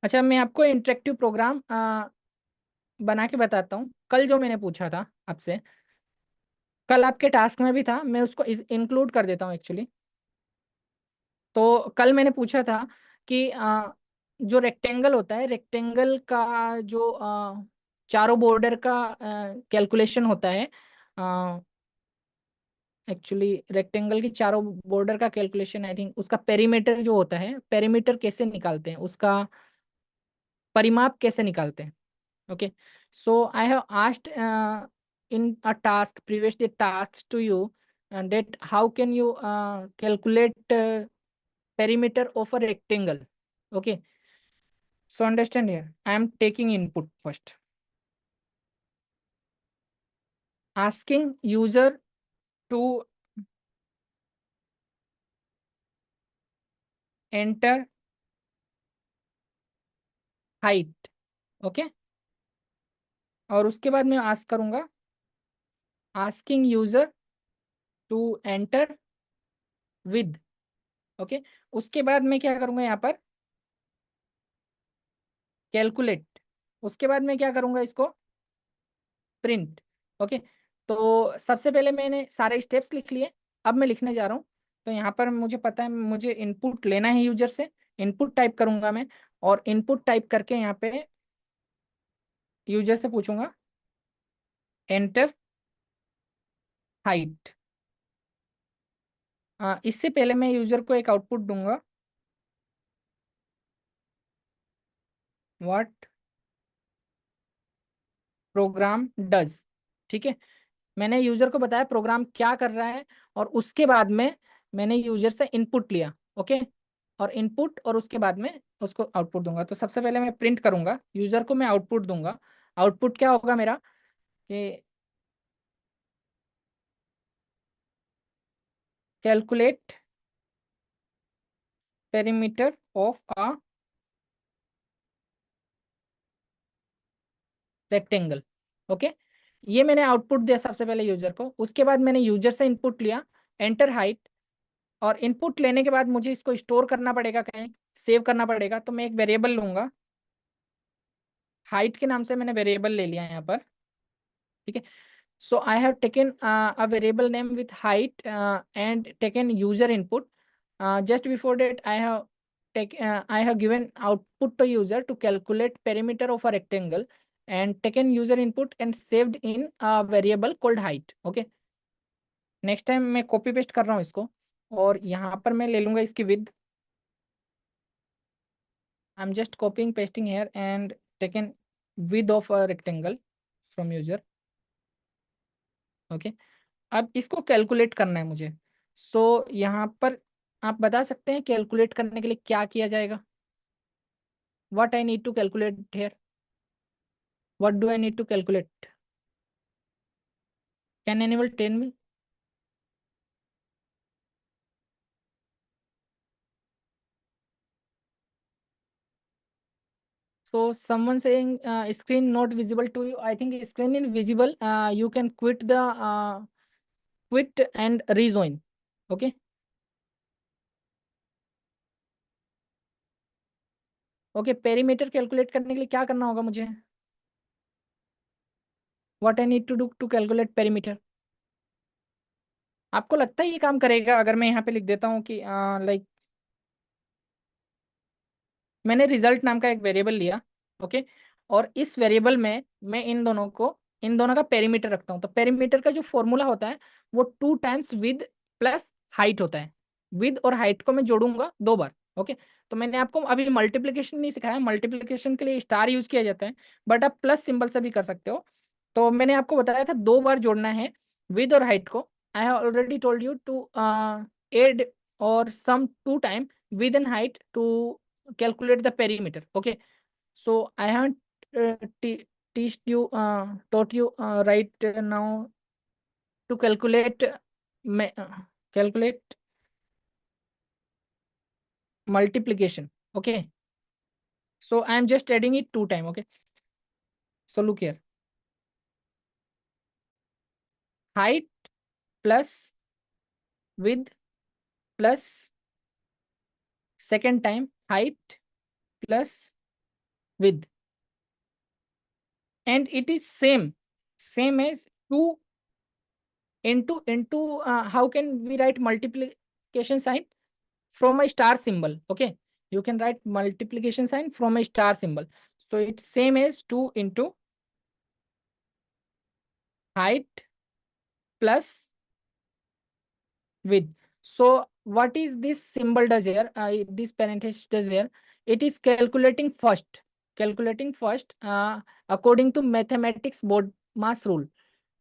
अच्छा, मैं आपको interactive programme बना के बताता हूँ। कल जो मैंने पूछा था आपसे, कल आपके टास्क में भी था, मैं उसको इंक्लूड कर देता हूँ एक्चुअली। तो कल मैंने पूछा था कि जो रेक्टेंगल होता है, रेक्टेंगल का जो चारों बॉर्डर का कैलकुलेशन होता है, एक्चुअली रेक्टेंगल की चारों बॉर्डर का कैलकुलेशन, आई थिंक उसका पेरीमीटर जो होता है, पेरीमीटर कैसे निकालते हैं, उसका परिमाप कैसे निकालते हैं। Okay, so I have asked in a task, previously tasks to you, and that how can you calculate perimeter of a rectangle. Okay, so understand here, I am taking input first, asking user to enter height. Okay, और उसके बाद मैं ask करूंगा asking user to enter width. Okay, उसके बाद मैं क्या करूंगा यहाँ पर कैलकुलेट, उसके बाद मैं क्या करूंगा इसको प्रिंट। ओके, तो सबसे पहले मैंने सारे स्टेप्स लिख लिए, अब मैं लिखने जा रहा हूँ। तो यहाँ पर मुझे पता है मुझे इनपुट लेना है यूजर से, इनपुट टाइप करूंगा मैं, और इनपुट टाइप करके यहाँ पे यूजर से पूछूंगा एंटर हाइट। इससे पहले मैं यूजर को एक आउटपुट दूंगा, व्हाट प्रोग्राम डज। ठीक है, मैंने यूजर को बताया प्रोग्राम क्या कर रहा है, और उसके बाद में मैंने यूजर से इनपुट लिया। ओके, और इनपुट और उसके बाद में उसको आउटपुट दूंगा। तो सबसे पहले मैं प्रिंट करूंगा, यूजर को मैं आउटपुट दूंगा। आउटपुट क्या होगा मेरा कि calculate perimeter of a rectangle. Okay, ये मैंने आउटपुट दिया सबसे पहले यूजर को। उसके बाद मैंने यूजर से इनपुट लिया एंटर हाइट, और इनपुट लेने के बाद मुझे इसको स्टोर करना पड़ेगा, कहीं सेव करना पड़ेगा। तो मैं एक वेरिएबल लूंगा, हाइट के नाम से मैंने वेरिएबल ले लिया यहाँ पर। ठीक है, so I have taken a variable name with height and taken user input. Just before that I have given output to user to calculate perimeter of a rectangle, and taken user input and saved in a variable called height. Okay, next time मैं copy paste कर रहा हूँ इसको, और यहाँ पर मैं ले लूंगा इसकी width. I am just copying pasting here and taken width of a rectangle from user. Okay, अब इसको कैलकुलेट करना है मुझे। सो यहाँ पर आप बता सकते हैं कैलकुलेट करने के लिए क्या किया जाएगा। what I need to calculate here? What do I need to calculate? Can anyone tell me? So someone saying screen not visible to you. I think screen is visible. You can quit and rejoin. Okay. Okay, perimeter calculate करने के लिए क्या करना होगा मुझे? What I need to do to calculate perimeter? आपको लगता है ये काम करेगा अगर मैं यहाँ पे लिख देता हूँ कि लाइक मैंने रिजल्ट नाम का एक वेरिएबल लिया, ओके, और इस वेरिएबल में मैं इन दोनों का पेरीमीटर रखता हूँ। तो पेरीमीटर का जो फॉर्मूला होता है वो 2 टाइम्स विद प्लस हाइट होता है। विद और हाइट को मैं जोड़ूंगा 2 बार। ओके, तो मैंने आपको अभी मल्टीप्लिकेशन नहीं सिखाया, मल्टीप्लिकेशन के लिए स्टार यूज किया जाता है, बट आप प्लस सिंबल से भी कर सकते हो। तो मैंने आपको बताया था 2 बार जोड़ना है विद और हाइट को। I have already told you to add और sum 2 time width and height to calculate the perimeter. Okay, so I haven't teached you taught you right now to calculate multiplication. Okay, so I am just adding it 2 time. Okay, so look here, height plus width plus second time height plus width, and it is same as 2 into how can we write multiplication sign from a star symbol? Okay, you can write multiplication sign from a star symbol. So it's same as 2 into height plus width. So what is this symbol does here, this parenthesis does here? It is calculating first according to mathematics board mass rule.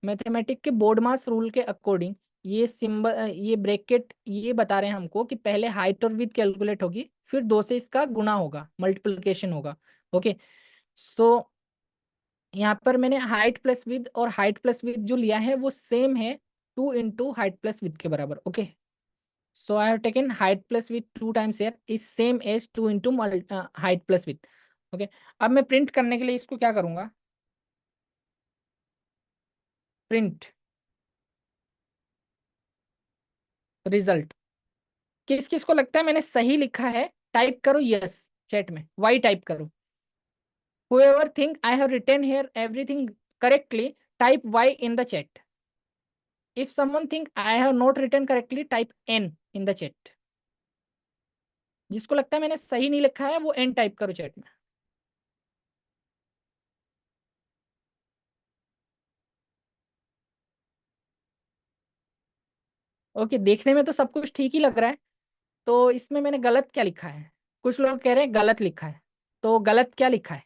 Mathematic के board मास rule के according ये symbol, ये bracket ये बता रहे हैं हमको कि पहले हाइट और विड्थ कैलकुलेट होगी, फिर 2 से इसका गुना होगा, मल्टीप्लिकेशन होगा। ओके, सो यहाँ पर मैंने हाइट प्लस विड्थ और हाइट प्लस विड्थ जो लिया है वो सेम है 2 इंटू हाइट प्लस विड्थ के बराबर। Okay, so I have taken height plus width 2 times here is same as 2 into height plus width. Okay, अब मैं प्रिंट करने के लिए इसको क्या करूंगा? Print result. किस किस को लगता है मैंने सही लिखा है? टाइप करो यस चैट में, वाई टाइप करो। whoever think I have written here everything correctly, type y in the chat. If someone think I have not written correctly, type n in the chat. जिसको लगता है मैंने सही नहीं लिखा है वो n टाइप करो चैट में। ओके, देखने में तो सब कुछ ठीक ही लग रहा है, तो इसमें मैंने गलत क्या लिखा है? कुछ लोग कह रहे हैं गलत लिखा है, तो गलत क्या लिखा है?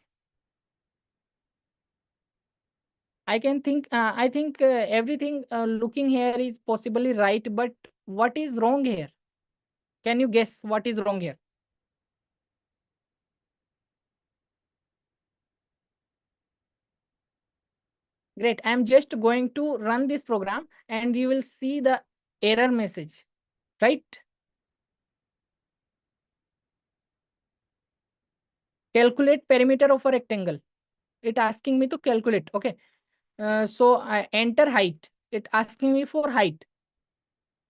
I think everything looking here is possibly right, but what is wrong here? Can you guess what is wrong here? Great. I'm just going to run this program and you will see the error message, right? Calculate perimeter of a rectangle. It asking me to calculate. Okay. So I enter height. It asking me for height.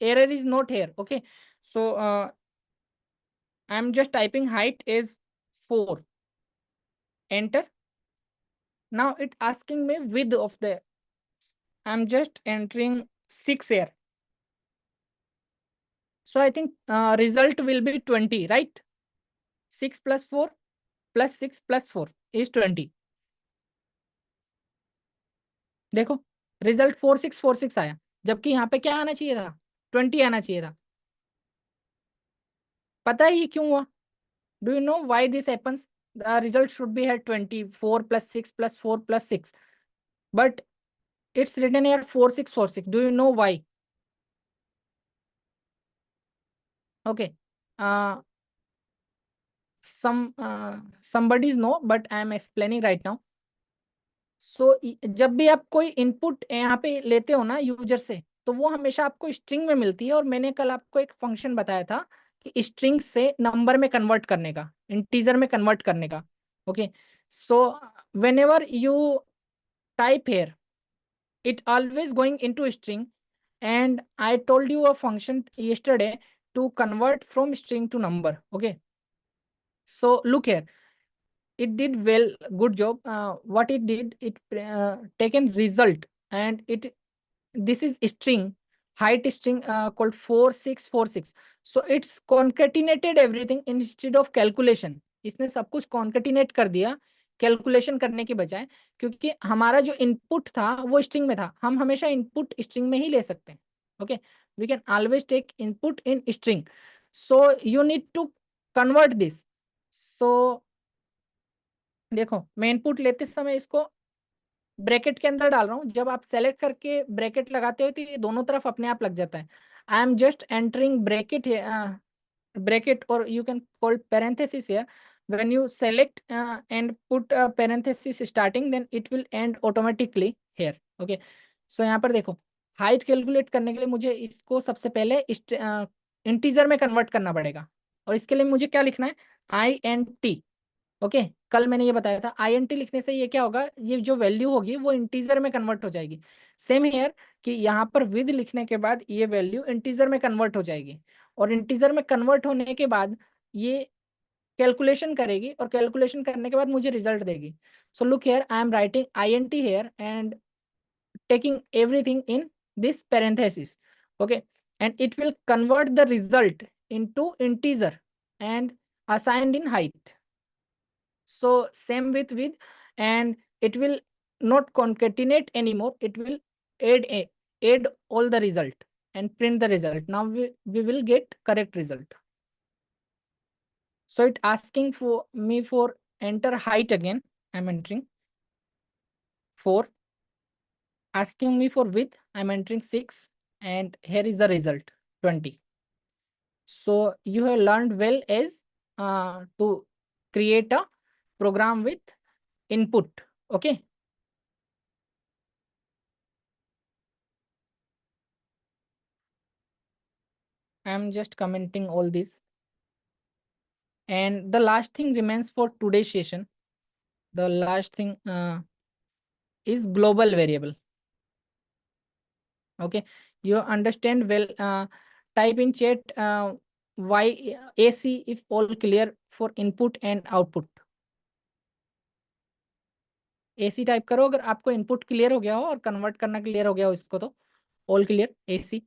Error is not here. Okay. So I'm just typing height is 4. Enter. Now it asking me width of the. I'm just entering 6 here. So I think result will be 20, right? 6 plus 4 plus 6 plus 4 is 20. देखो, result 4646 आया, जबकि यहाँ पे क्या आना चाहिए था? 20 आना चाहिए था। पता है ये क्यों हुआ? Do you know why this happens? The result should be है 24 plus 6 plus 4 plus 6, but it's written here 4646। Do you know why? Okay, somebody's no, but I am explaining right now. So जब भी आप कोई input यहाँ पे लेते हो ना यूजर से, तो वो हमेशा आपको स्ट्रिंग में मिलती है। और मैंने कल आपको एक फंक्शन बताया था कि स्ट्रिंग से नंबर में कन्वर्ट करने का, इंटीजर में कन्वर्ट करने का। Okay, so when ever you type hair, it always going into string, and I told you a function yesterday to convert from string to number. Okay, so look here, it did well, good job. What it did, it taken result, and it, this is string, height string called 4646. So it's concatenated everything instead of calculation. इसने सब कुछ concatenate कर दिया calculation करने के बजाय, क्योंकि हमारा जो इनपुट था वो स्ट्रिंग में था। हम हमेशा इनपुट स्ट्रिंग में ही ले सकते हैं। Okay, we can always take input in string, so you need to convert this. So देखो, मैं इनपुट लेते समय इसको ब्रैकेट के अंदर डाल रहा हूँ। जब आप सेलेक्ट करके ब्रैकेट लगाते हो तो ये दोनों तरफ अपने आप लग जाता है। आई am just entering bracket, bracket, or you can call parenthesis here. When you select and put a parenthesis starting, then it will end automatically here. Okay, so यहाँ पर देखो, हाइट कैलकुलेट करने के लिए मुझे इसको सबसे पहले इंटीजर में कन्वर्ट करना पड़ेगा। और इसके लिए मुझे क्या लिखना है, INT। ओके, कल मैंने ये बताया था, INT लिखने से ये क्या होगा, ये जो वैल्यू होगी वो इंटीजर में कन्वर्ट हो जाएगी। सेम हियर कि यहाँ पर विद लिखने के बाद ये वैल्यू इंटीजर में कन्वर्ट हो जाएगी, और इंटीजर में कन्वर्ट होने के बाद ये कैलकुलेशन करेगी, और कैलकुलेशन करने के बाद मुझे रिजल्ट देगी। So look here, I am writing INT here and taking everything in this parenthesis. Okay, and it will convert the result into integer and assigned in height. So same with, and it will not concatenate anymore, it will add all the result and print the result. Now we will get correct result. So it asking for me for enter height again, I'm entering 4, asking me for width, I'm entering 6, and here is the result 20. So you have learned well as to create a program with input. Okay, I'm just commenting all this. And the last thing remains for today's session. The last thing is global variable. Okay, you understand well. Type in chat why AC if all clear for input and output. AC type करो अगर आपको input clear हो गया हो और convert करना clear हो गया हो इसको, तो all clear AC।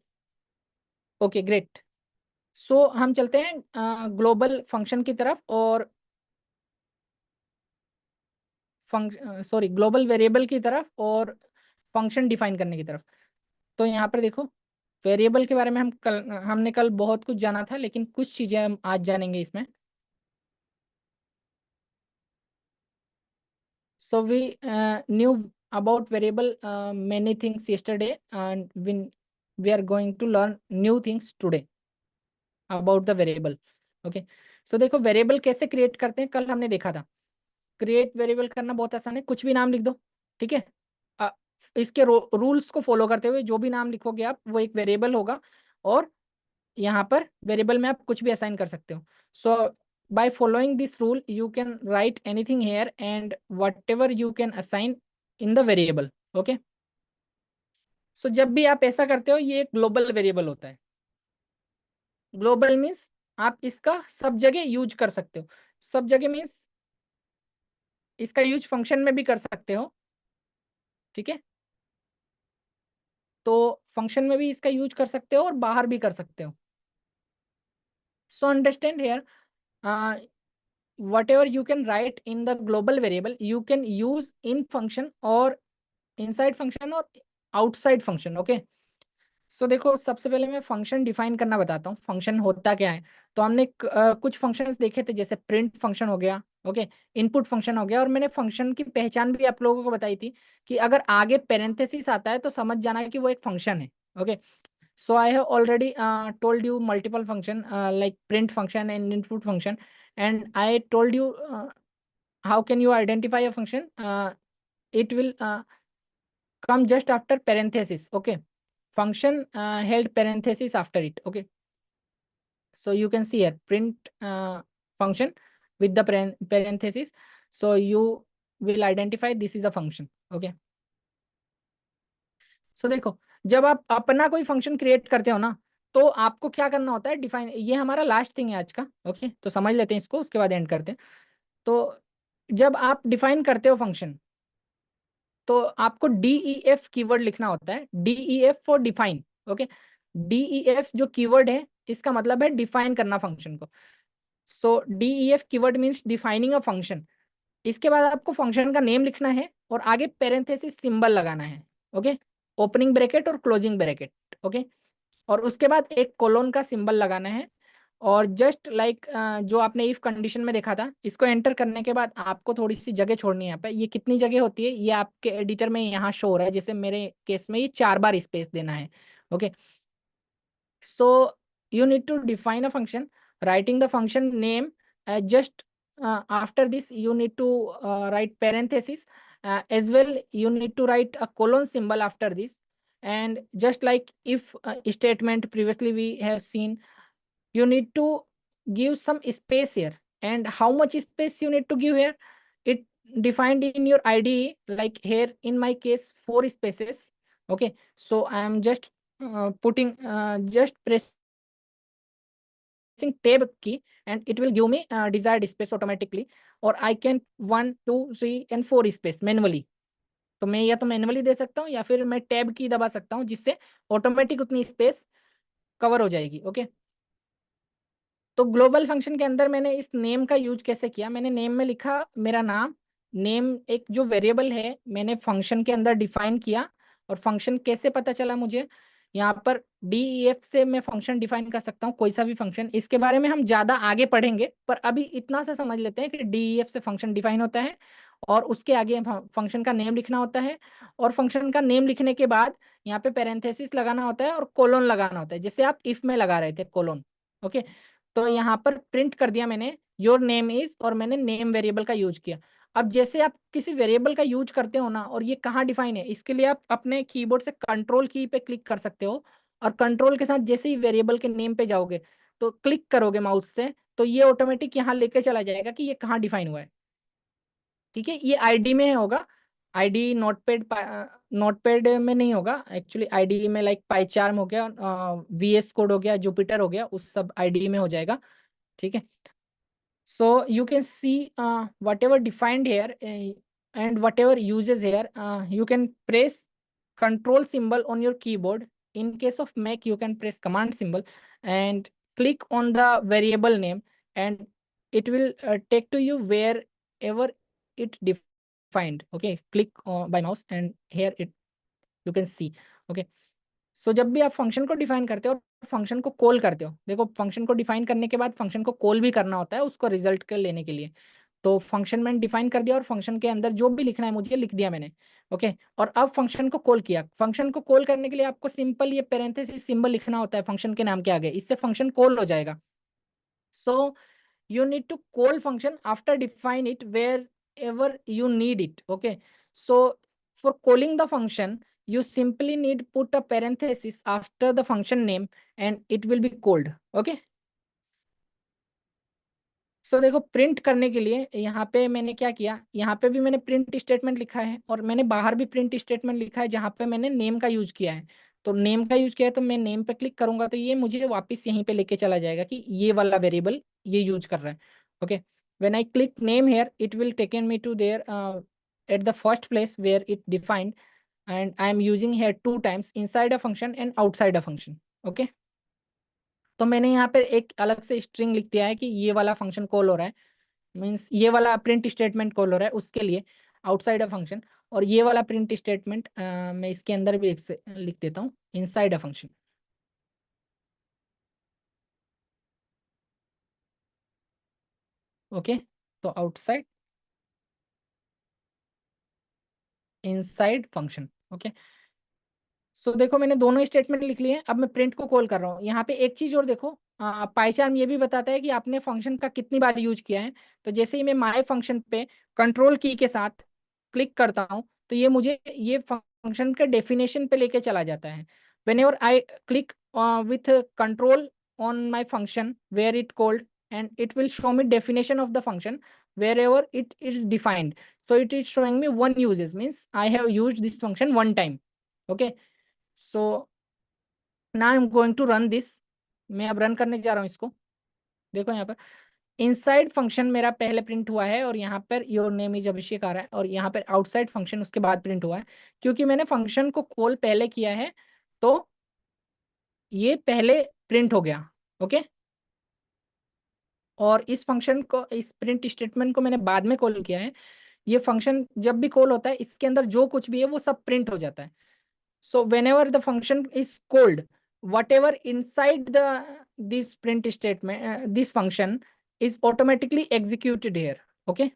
Okay, great. So हम चलते हैं ग्लोबल फंक्शन की तरफ, और सॉरी ग्लोबल वेरिएबल की तरफ, और फंक्शन डिफाइन करने की तरफ। तो यहाँ पर देखो, वेरिएबल के बारे में हमने कल बहुत कुछ जाना था, लेकिन कुछ चीजें हम आज जानेंगे इसमें। So we knew about variable many things yesterday, and we are going to learn new things today about the variable. Okay, so देखो वेरिएबल कैसे क्रिएट करते हैं, कल हमने देखा था। क्रिएट वेरिएबल करना बहुत आसान है, कुछ भी नाम लिख दो। ठीक है, अ, इसके रूल्स को फॉलो करते हुए जो भी नाम लिखोगे आप वो एक वेरिएबल होगा, और यहाँ पर वेरिएबल में आप कुछ भी असाइन कर सकते हो। So by following this rule you can write anything here and whatever you can assign in the variable. Okay, so जब भी आप ऐसा करते हो ये एक ग्लोबल वेरिएबल होता है। ग्लोबल मीन्स आप इसका सब जगह यूज कर सकते हो। सब जगह मीन्स इसका यूज फंक्शन में भी कर सकते हो। ठीक है, तो फंक्शन में भी इसका यूज कर सकते हो और बाहर भी कर सकते हो। So understand here, whatever you can write in the global variable you can use in function or inside function or outside function. Okay, सो देखो सबसे पहले मैं फंक्शन डिफाइन करना बताता हूँ, फंक्शन होता क्या है। तो हमने कुछ फंक्शंस देखे थे, जैसे प्रिंट फंक्शन हो गया। ओके, इनपुट फंक्शन हो गया, और मैंने फंक्शन की पहचान भी आप लोगों को बताई थी कि अगर आगे पेरेंथेसिस आता है तो समझ जाना है कि वो एक फंक्शन है। Okay, so I have already told you multiple function like print function and input function, and I told you how can you identify a function. It will come just after parenthesis. Okay, function held parenthesis after it. Okay, so you can see here print function with the parenthesis, so you will identify this is a function. Okay, सो देखो, जब आप अपना कोई function create करते हो ना, तो आपको क्या करना होता है, डिफाइन, ये हमारा लास्ट थिंग है आज का। ओके, तो समझ लेते हैं इसको, उसके बाद एंड करते हैं। तो जब आप डिफाइन करते हो फंक्शन, तो आपको DEF कीवर्ड लिखना होता है। DEF for define. Okay, DEF जो कीवर्ड है, इसका मतलब है डिफाइन करना फंक्शन को। सो DEF keyword means defining a function. इसके बाद आपको फंक्शन का नेम लिखना है और आगे पेरेंथेसिस सिंबल लगाना है। ओके, ओपनिंग ब्रैकेट और क्लोजिंग ब्रैकेट। ओके, और उसके बाद एक कोलोन का सिंबल लगाना है। और जस्ट लाइक जो आपने इफ कंडीशन में देखा था, इसको एंटर करने के बाद आपको थोड़ी सी जगह छोड़नी है। यहाँ पे ये कितनी जगह होती है, ये आपके एडिटर में यहाँ शो हो रहा है, जैसे मेरे केस में ये 4 बार स्पेस देना है। Okay, so you need to define a function, writing the function name. Just after this you need to write parenthesis, as well you need to write a colon symbol after this. And just like if statement previously we have seen, you need to give some space here. And how much space you need to give here, it defined in your IDE. Like here in my case 4 spaces. Okay, so I am just putting just pressing tab key, and it will give me desired space automatically. Or I can 1 2 3 and 4 space manually. तो मैं या तो manually दे सकता हूँ या फिर मैं tab की दबा सकता हूँ, जिससे ऑटोमेटिक उतनी स्पेस कवर हो जाएगी। ओके, तो ग्लोबल फंक्शन के अंदर मैंने इस नेम का यूज कैसे किया, मैंने नेम में लिखा मेरा नाम। नेम एक जो वेरिएबल है, मैंने फंक्शन के अंदर डिफाइन किया। और फंक्शन कैसे पता चला मुझे, यहाँ पर DEF से मैं फंक्शन डिफाइन कर सकता हूँ, कोई सा भी फंक्शन। इसके बारे में हम ज्यादा आगे पढ़ेंगे, पर अभी इतना सा समझ लेते हैं कि DEF से फंक्शन डिफाइन होता है और उसके आगे फंक्शन का नेम लिखना होता है। और फंक्शन का नेम लिखने के बाद यहाँ पे पेरेंथेसिस लगाना होता है और कोलोन लगाना होता है, जैसे आप इफ में लगा रहे थे कोलोन। ओके, तो यहाँ पर प्रिंट कर दिया मैंने योर नेम इज, और मैंने नेम वेरिएबल का यूज किया। अब जैसे आप किसी वेरिएबल का यूज करते हो ना, और ये कहाँ डिफाइन है, इसके लिए आप अपने कीबोर्ड से कंट्रोल की पे क्लिक कर सकते हो। और कंट्रोल के साथ जैसे ही वेरिएबल के नेम पे जाओगे, तो क्लिक करोगे माउस से, तो ये ऑटोमेटिक यहाँ लेके चला जाएगा कि ये कहाँ डिफाइन हुआ है। ठीक है, ये आईडी में होगा। आईडी नोटपैड, नोटपैड में नहीं होगा एक्चुअली। आईडी में लाइक पाईचार्म हो गया, VS कोड हो गया, जुपिटर हो गया, उस सब आईडी में हो जाएगा। ठीक है, so you can see whatever defined here, and whatever uses here, you can press control symbol on your keyboard. In case of Mac, you can press command symbol and click on the variable name, and it will take to you wherever it defined. Okay, click by mouse and here it you can see. Okay, सो जब भी आप function को define करते हो और function को call करते हो, देखो फंक्शन को डिफाइन करने के बाद फंक्शन को कॉल भी करना होता है उसको रिजल्ट के लेने के लिए। तो फंक्शन मैंने डिफाइन कर दिया और फंक्शन के अंदर जो भी लिखना है मुझे लिख दिया मैंने। ओके, और अब फंक्शन को कॉल किया। फंक्शन को कॉल करने के लिए आपको सिंपल ये पेरेंथेसिस सिंबल लिखना होता है फंक्शन के नाम के आगे, इससे फंक्शन कॉल हो जाएगा। सो you need to call function after define it wherever you need it. Okay, so for calling the function, you simply need put a parenthesis after the function name and it will be called. Okay, सो देखो print करने के लिए यहाँ पे मैंने क्या किया, यहाँ पे भी मैंने प्रिंट स्टेटमेंट लिखा है और मैंने बाहर भी प्रिंट स्टेटमेंट लिखा है जहाँ पे मैंने नेम का यूज किया है। तो नेम का यूज किया है तो मैं नेम पे क्लिक करूंगा तो ये मुझे वापस यहीं पे लेके चला जाएगा कि ये वाला वेरिएबल ये यूज कर रहा है। Okay, when I click name here it will taken me to there at the first place where it defined, and I am using here 2 times inside a function and outside a function. Okay, तो मैंने यहाँ पे एक अलग से string लिख दिया है कि ये वाला फंक्शन कॉल हो रहा है, मीन्स ये वाला प्रिंट स्टेटमेंट कॉल हो रहा है उसके लिए आउटसाइड अ फंक्शन। और ये वाला प्रिंट स्टेटमेंट मैं इसके अंदर भी लिख देता हूँ इनसाइड अ फंक्शन। ओके, तो outside inside function. Okay, so देखो मैंने दोनों स्टेटमेंट लिख लिए हैं। अब मैं प्रिंट को कॉल कर रहा हूँ। यहाँ पे एक चीज और देखो, पाइचार्म ये भी बताता है कि आपने फंक्शन का कितनी बार यूज किया है। तो जैसे ही मैं माय फंक्शन पे कंट्रोल की के साथ क्लिक करता हूँ, तो ये मुझे ये फंक्शन के डेफिनेशन पे लेके चला जाता है। When ever I click with control on my function where it called, and it will show me definition of the function wherever it is defined. So it is showing me one uses, means I have used this function one time. Okay, so now I'm going to run this. मैं अब run करने जा रहा हूँ इसको। देखो यहाँ पर इनसाइड फंक्शन मेरा पहले प्रिंट हुआ है, और यहाँ पर योर नेम इज अभिषेक आ रहा है, और यहाँ पर आउटसाइड फंक्शन उसके बाद प्रिंट हुआ है, क्योंकि मैंने फंक्शन को कॉल पहले किया है, तो ये पहले प्रिंट हो गया। ओके, और इस फंक्शन को, इस प्रिंट स्टेटमेंट को मैंने बाद में कॉल किया है। ये फंक्शन जब भी कॉल होता है, इसके अंदर जो कुछ भी है वो सब प्रिंट हो जाता है। So when ever the function is called, what ever inside the this print statement, this function is automatically executed here. Okay,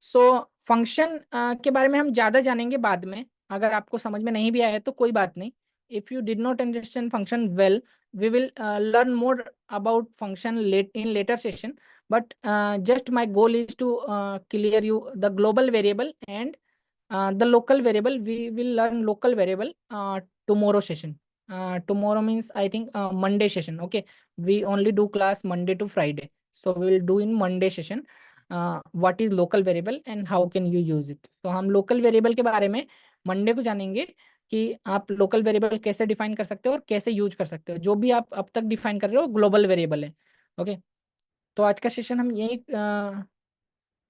so function के बारे में हम ज्यादा जानेंगे बाद में। अगर आपको समझ में नहीं भी आया तो कोई बात नहीं। If you did not understand function well, we will learn more about function late in later session, but just my goal is to clear you the global variable and the local variable. We will learn local variable tomorrow session. Tomorrow means I think Monday session. Okay, we only do class Monday to Friday, so we will do in Monday session what is local variable and how can you use it. तो हम local variable के बारे में Monday को जानेंगे कि आप local variable कैसे डिफाइन कर सकते हो और कैसे यूज कर सकते हो। जो भी आप अब तक डिफाइन कर रहे हो ग्लोबल वेरिएबल है। ओके, तो आज का सेशन हम यही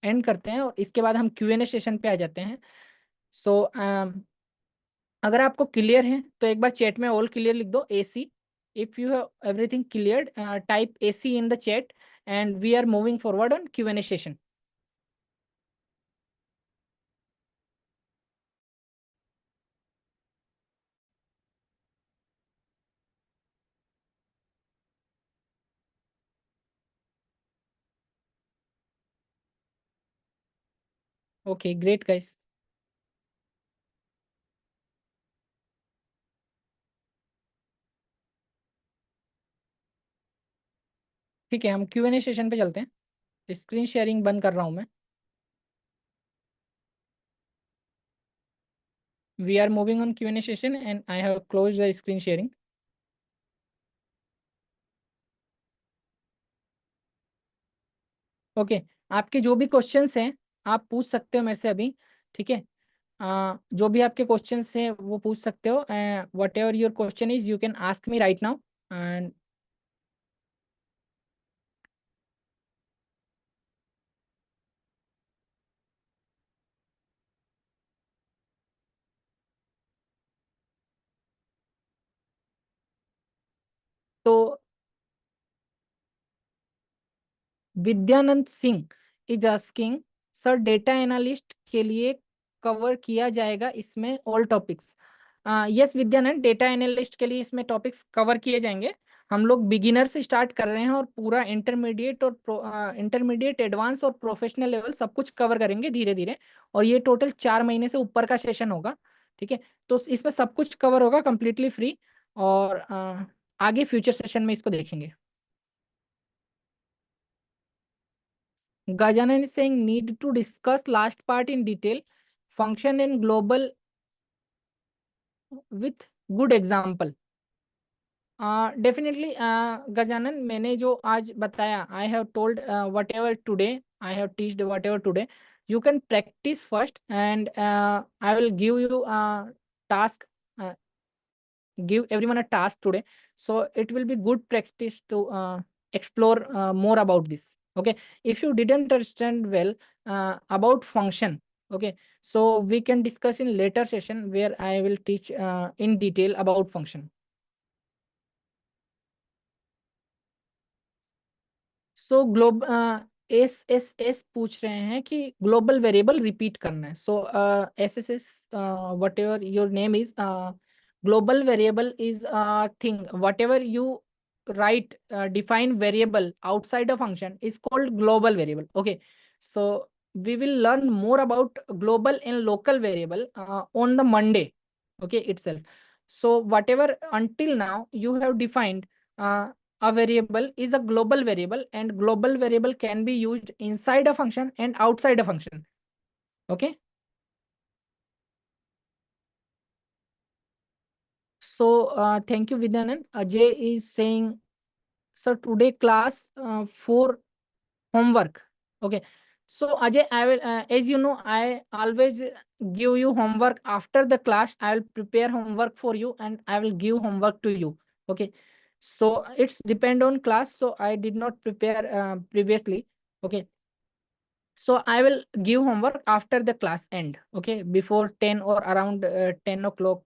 एंड करते हैं, और इसके बाद हम क्यू एन ए सेशन पे आ जाते हैं। सो अगर आपको क्लियर है तो एक बार चैट में ऑल क्लियर लिख दो, AC। If you have everything clear, type AC in the chat, and we are moving forward on Q and A session. Okay, great guys. ठीक है, हम क्यू एन ए सेशन पे चलते हैं। Screen sharing बंद कर रहा हूँ मैं। We are moving on Q&A session and I have closed the screen sharing. Okay, आपके जो भी क्वेश्चंस हैं आप पूछ सकते हो मेरे से अभी। ठीक है, जो भी आपके क्वेश्चंस हैं वो पूछ सकते हो। Whatever your question is you can ask me right now. And तो Vidyanand Singh is asking, sir data analyst के लिए कवर किया जाएगा इसमें all topics. Yes Vidyanand, data analyst के लिए इसमें टॉपिक्स कवर किए जाएंगे। हम लोग बिगिनर से स्टार्ट कर रहे हैं और पूरा इंटरमीडिएट और इंटरमीडिएट, एडवांस और प्रोफेशनल लेवल सब कुछ कवर करेंगे धीरे धीरे। और ये टोटल 4 महीने से ऊपर का सेशन होगा। ठीक है, तो इसमें सब कुछ कवर होगा कंप्लीटली फ्री। और आगे फ्यूचर सेशन में इसको देखेंगे। Gajanan is saying need to discuss last part in detail. Function and global with good example. Definitely, Gajanan, मैंने जो आज बताया, I have told whatever today, I have teached whatever today, you can practice first, and I will give you task, uh, give everyone a task today, so it will be good practice to explore more about this. Okay, if you didn't understand well about function, okay, so we can discuss in later session where I will teach in detail about function. So SSS पूछ रहे हैं कि global variable repeat करना है। सो SSS, what ever your name is, global variable is thing what ever you write define variable outside a function is called global variable. Okay, so we will learn more about global and local variable on the Monday, okay, itself. So whatever until now you have defined, a variable is a global variable, and global variable can be used inside a function and outside a function. Okay. So thank you, Vidyanand. Ajay is saying, so today class for homework. Okay. So Ajay, I will, as you know, I always give you homework after the class. I will prepare homework for you and I will give homework to you. Okay. So it's depend on class. So I did not prepare previously. Okay. So I will give homework after the class end. Okay. Before 10 or around 10 o'clock.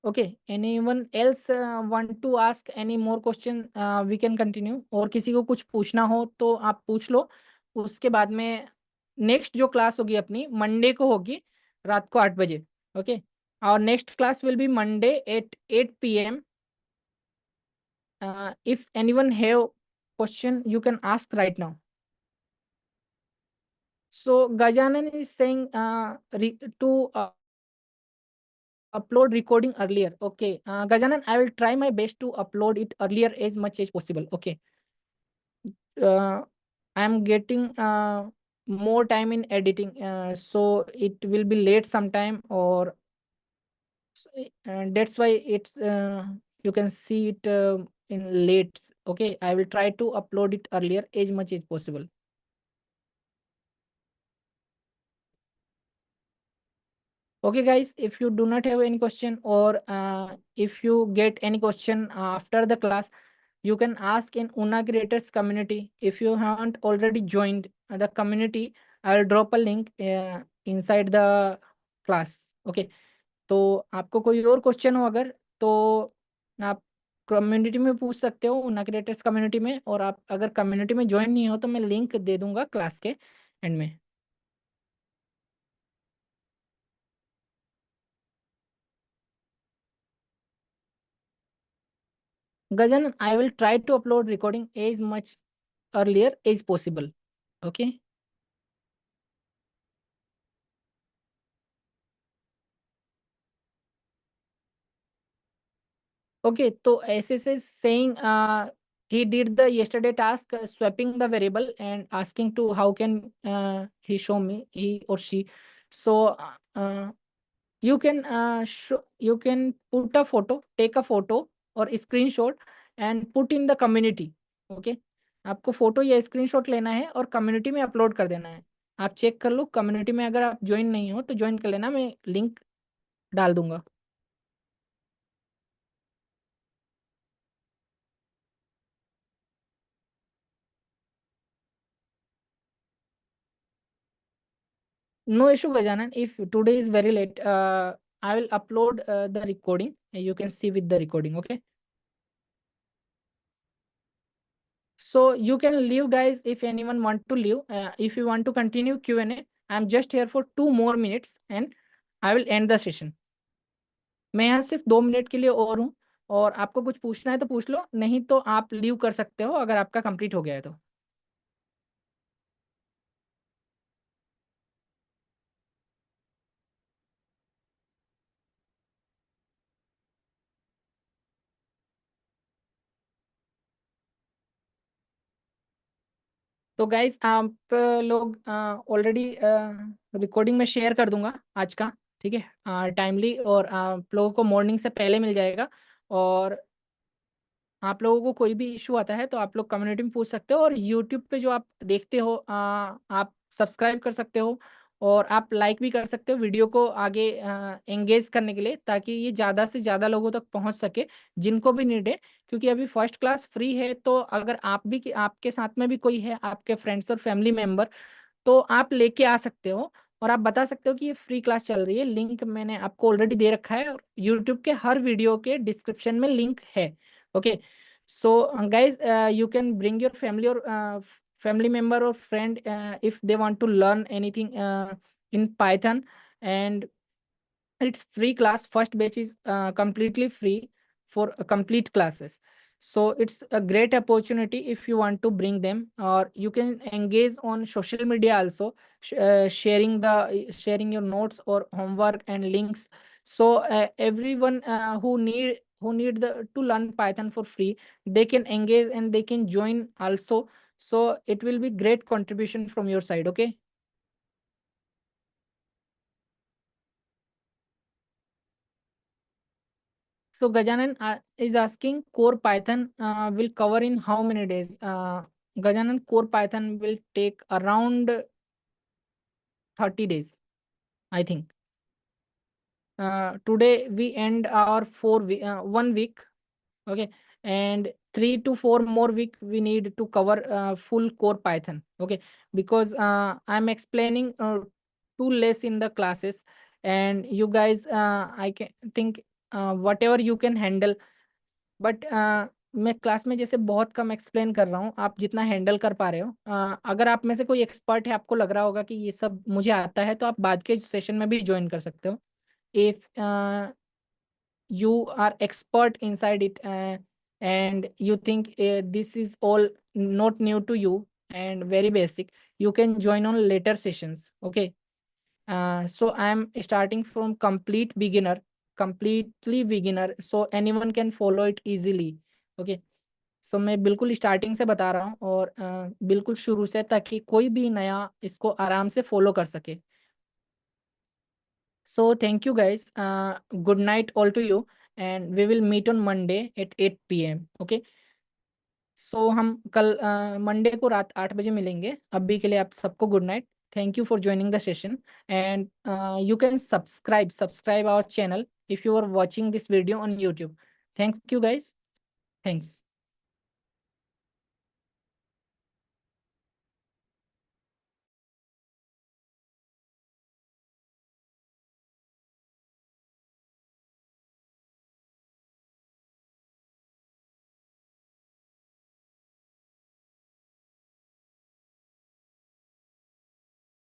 Okay, anyone else want to ask any more question? We can continue. और किसी को कुछ पूछना हो तो आप पूछ लो. उसके बाद में नेक्स्ट जो क्लास होगी अपनी मंडे को होगी रात को 8 बजे. ओके, और next class will be Monday at 8 p.m. If anyone have question, you can ask right now. So Gajanan is saying to upload recording earlier. Okay, Gajanan, I will try my best to upload it earlier as much as possible. Okay. uh, I'm getting more time in editing, so it will be late sometime, or that's why it's you can see it in late. Okay, I will try to upload it earlier as much as possible. Okay, guys, if you do not have any question, or if you get any question after the class, you can ask in Una Creators community. If you haven't already joined the community, I will drop a link inside the class. Okay, तो आपको कोई और question हो अगर, तो आप community में पूछ सकते हो, Una Creators कम्युनिटी में. और आप अगर कम्युनिटी में ज्वाइन नहीं हो तो मैं लिंक दे दूंगा क्लास के एंड में. Gajan, I will try to upload recording as much earlier as possible. Okay. Okay. So SS is saying he did the yesterday task, swapping the variable and asking to how can he show me, he or she. So you can show, you can put a photo, take a photo or screenshot and put in the community. Okay. आपको photo या screenshot लेना है और community में upload कर देना है. आप चेक कर लो कम्युनिटी में, अगर आप ज्वाइन नहीं हो तो ज्वाइन कर लेना, मैं लिंक डाल दूंगा. No issue, Gajanan. If today is very late, I will upload the recording. You can see with the recording. Okay. So you can leave, guys, if anyone want to leave. If you want to continue Q&A, I'm just here for 2 more minutes and I will end the session. मैं यहाँ सिर्फ 2 minute के लिए और हूँ, और आपको कुछ पूछना है तो पूछ लो, नहीं तो आप लीव कर सकते हो अगर आपका कंप्लीट हो गया है तो. तो गाइज आप लोग ऑलरेडी रिकॉर्डिंग में शेयर कर दूंगा आज का. ठीक है, टाइमली, और आप लोगों को मॉर्निंग से पहले मिल जाएगा. और आप लोगों को कोई भी इशू आता है तो आप लोग कम्युनिटी में पूछ सकते हो, और यूट्यूब पे जो आप देखते हो आप सब्सक्राइब कर सकते हो, और आप लाइक भी कर सकते हो वीडियो को आगे एंगेज करने के लिए, ताकि ये ज़्यादा से ज़्यादा लोगों तक पहुंच सके जिनको भी नीड है. क्योंकि अभी फर्स्ट क्लास फ्री है, तो अगर आप भी, आपके साथ में भी कोई है, आपके फ्रेंड्स और फैमिली मेम्बर, तो आप लेके आ सकते हो. और आप बता सकते हो कि ये फ्री क्लास चल रही है. लिंक मैंने आपको ऑलरेडी दे रखा है, और यूट्यूब के हर वीडियो के डिस्क्रिप्शन में लिंक है. Okay. So guys, you can bring your family, और family member or friend if they want to learn anything in Python. And it's free class. First batch is completely free for complete classes. So it's a great opportunity if you want to bring them, or you can engage on social media also, sharing your notes or homework and links. So everyone who need to learn Python for free, they can engage and they can join also. So it will be great contribution from your side. Okay. So Gajanan is asking, core Python will cover in how many days? Gajanan, core Python will take around 30 days, I think. Today we end our 1 week, okay, and 3 to 4 more week we need to cover full core Python, okay, because I'm explaining too less in the classes, and you guys, I can think whatever you can handle, but मैं class में जैसे बहुत कम explain कर रहा हूँ, आप जितना handle कर पा रहे हो। अगर आप में से कोई एक्सपर्ट है, आपको लग रहा होगा कि ये सब मुझे आता है, तो आप बाद के सेशन में भी ज्वाइन कर सकते हो। If you are expert inside it, and you think this is all not new to you and very basic, you can join on later sessions, okay. So I'm starting from completely beginner, so anyone can follow it easily, okay. सो मैं बिल्कुल starting से बता रहा हूँ, और बिल्कुल शुरू से, ताकि कोई भी नया इसको आराम से फॉलो कर सके। So thank you guys. Good night all to you, and we will meet on Monday at 8 p.m. Okay. So हम कल मंडे को रात 8 बजे मिलेंगे। अभी के लिए आप सबको good night. Thank you for joining the session, and you can subscribe our channel if you are watching this video on YouTube. Thank you guys. Thanks.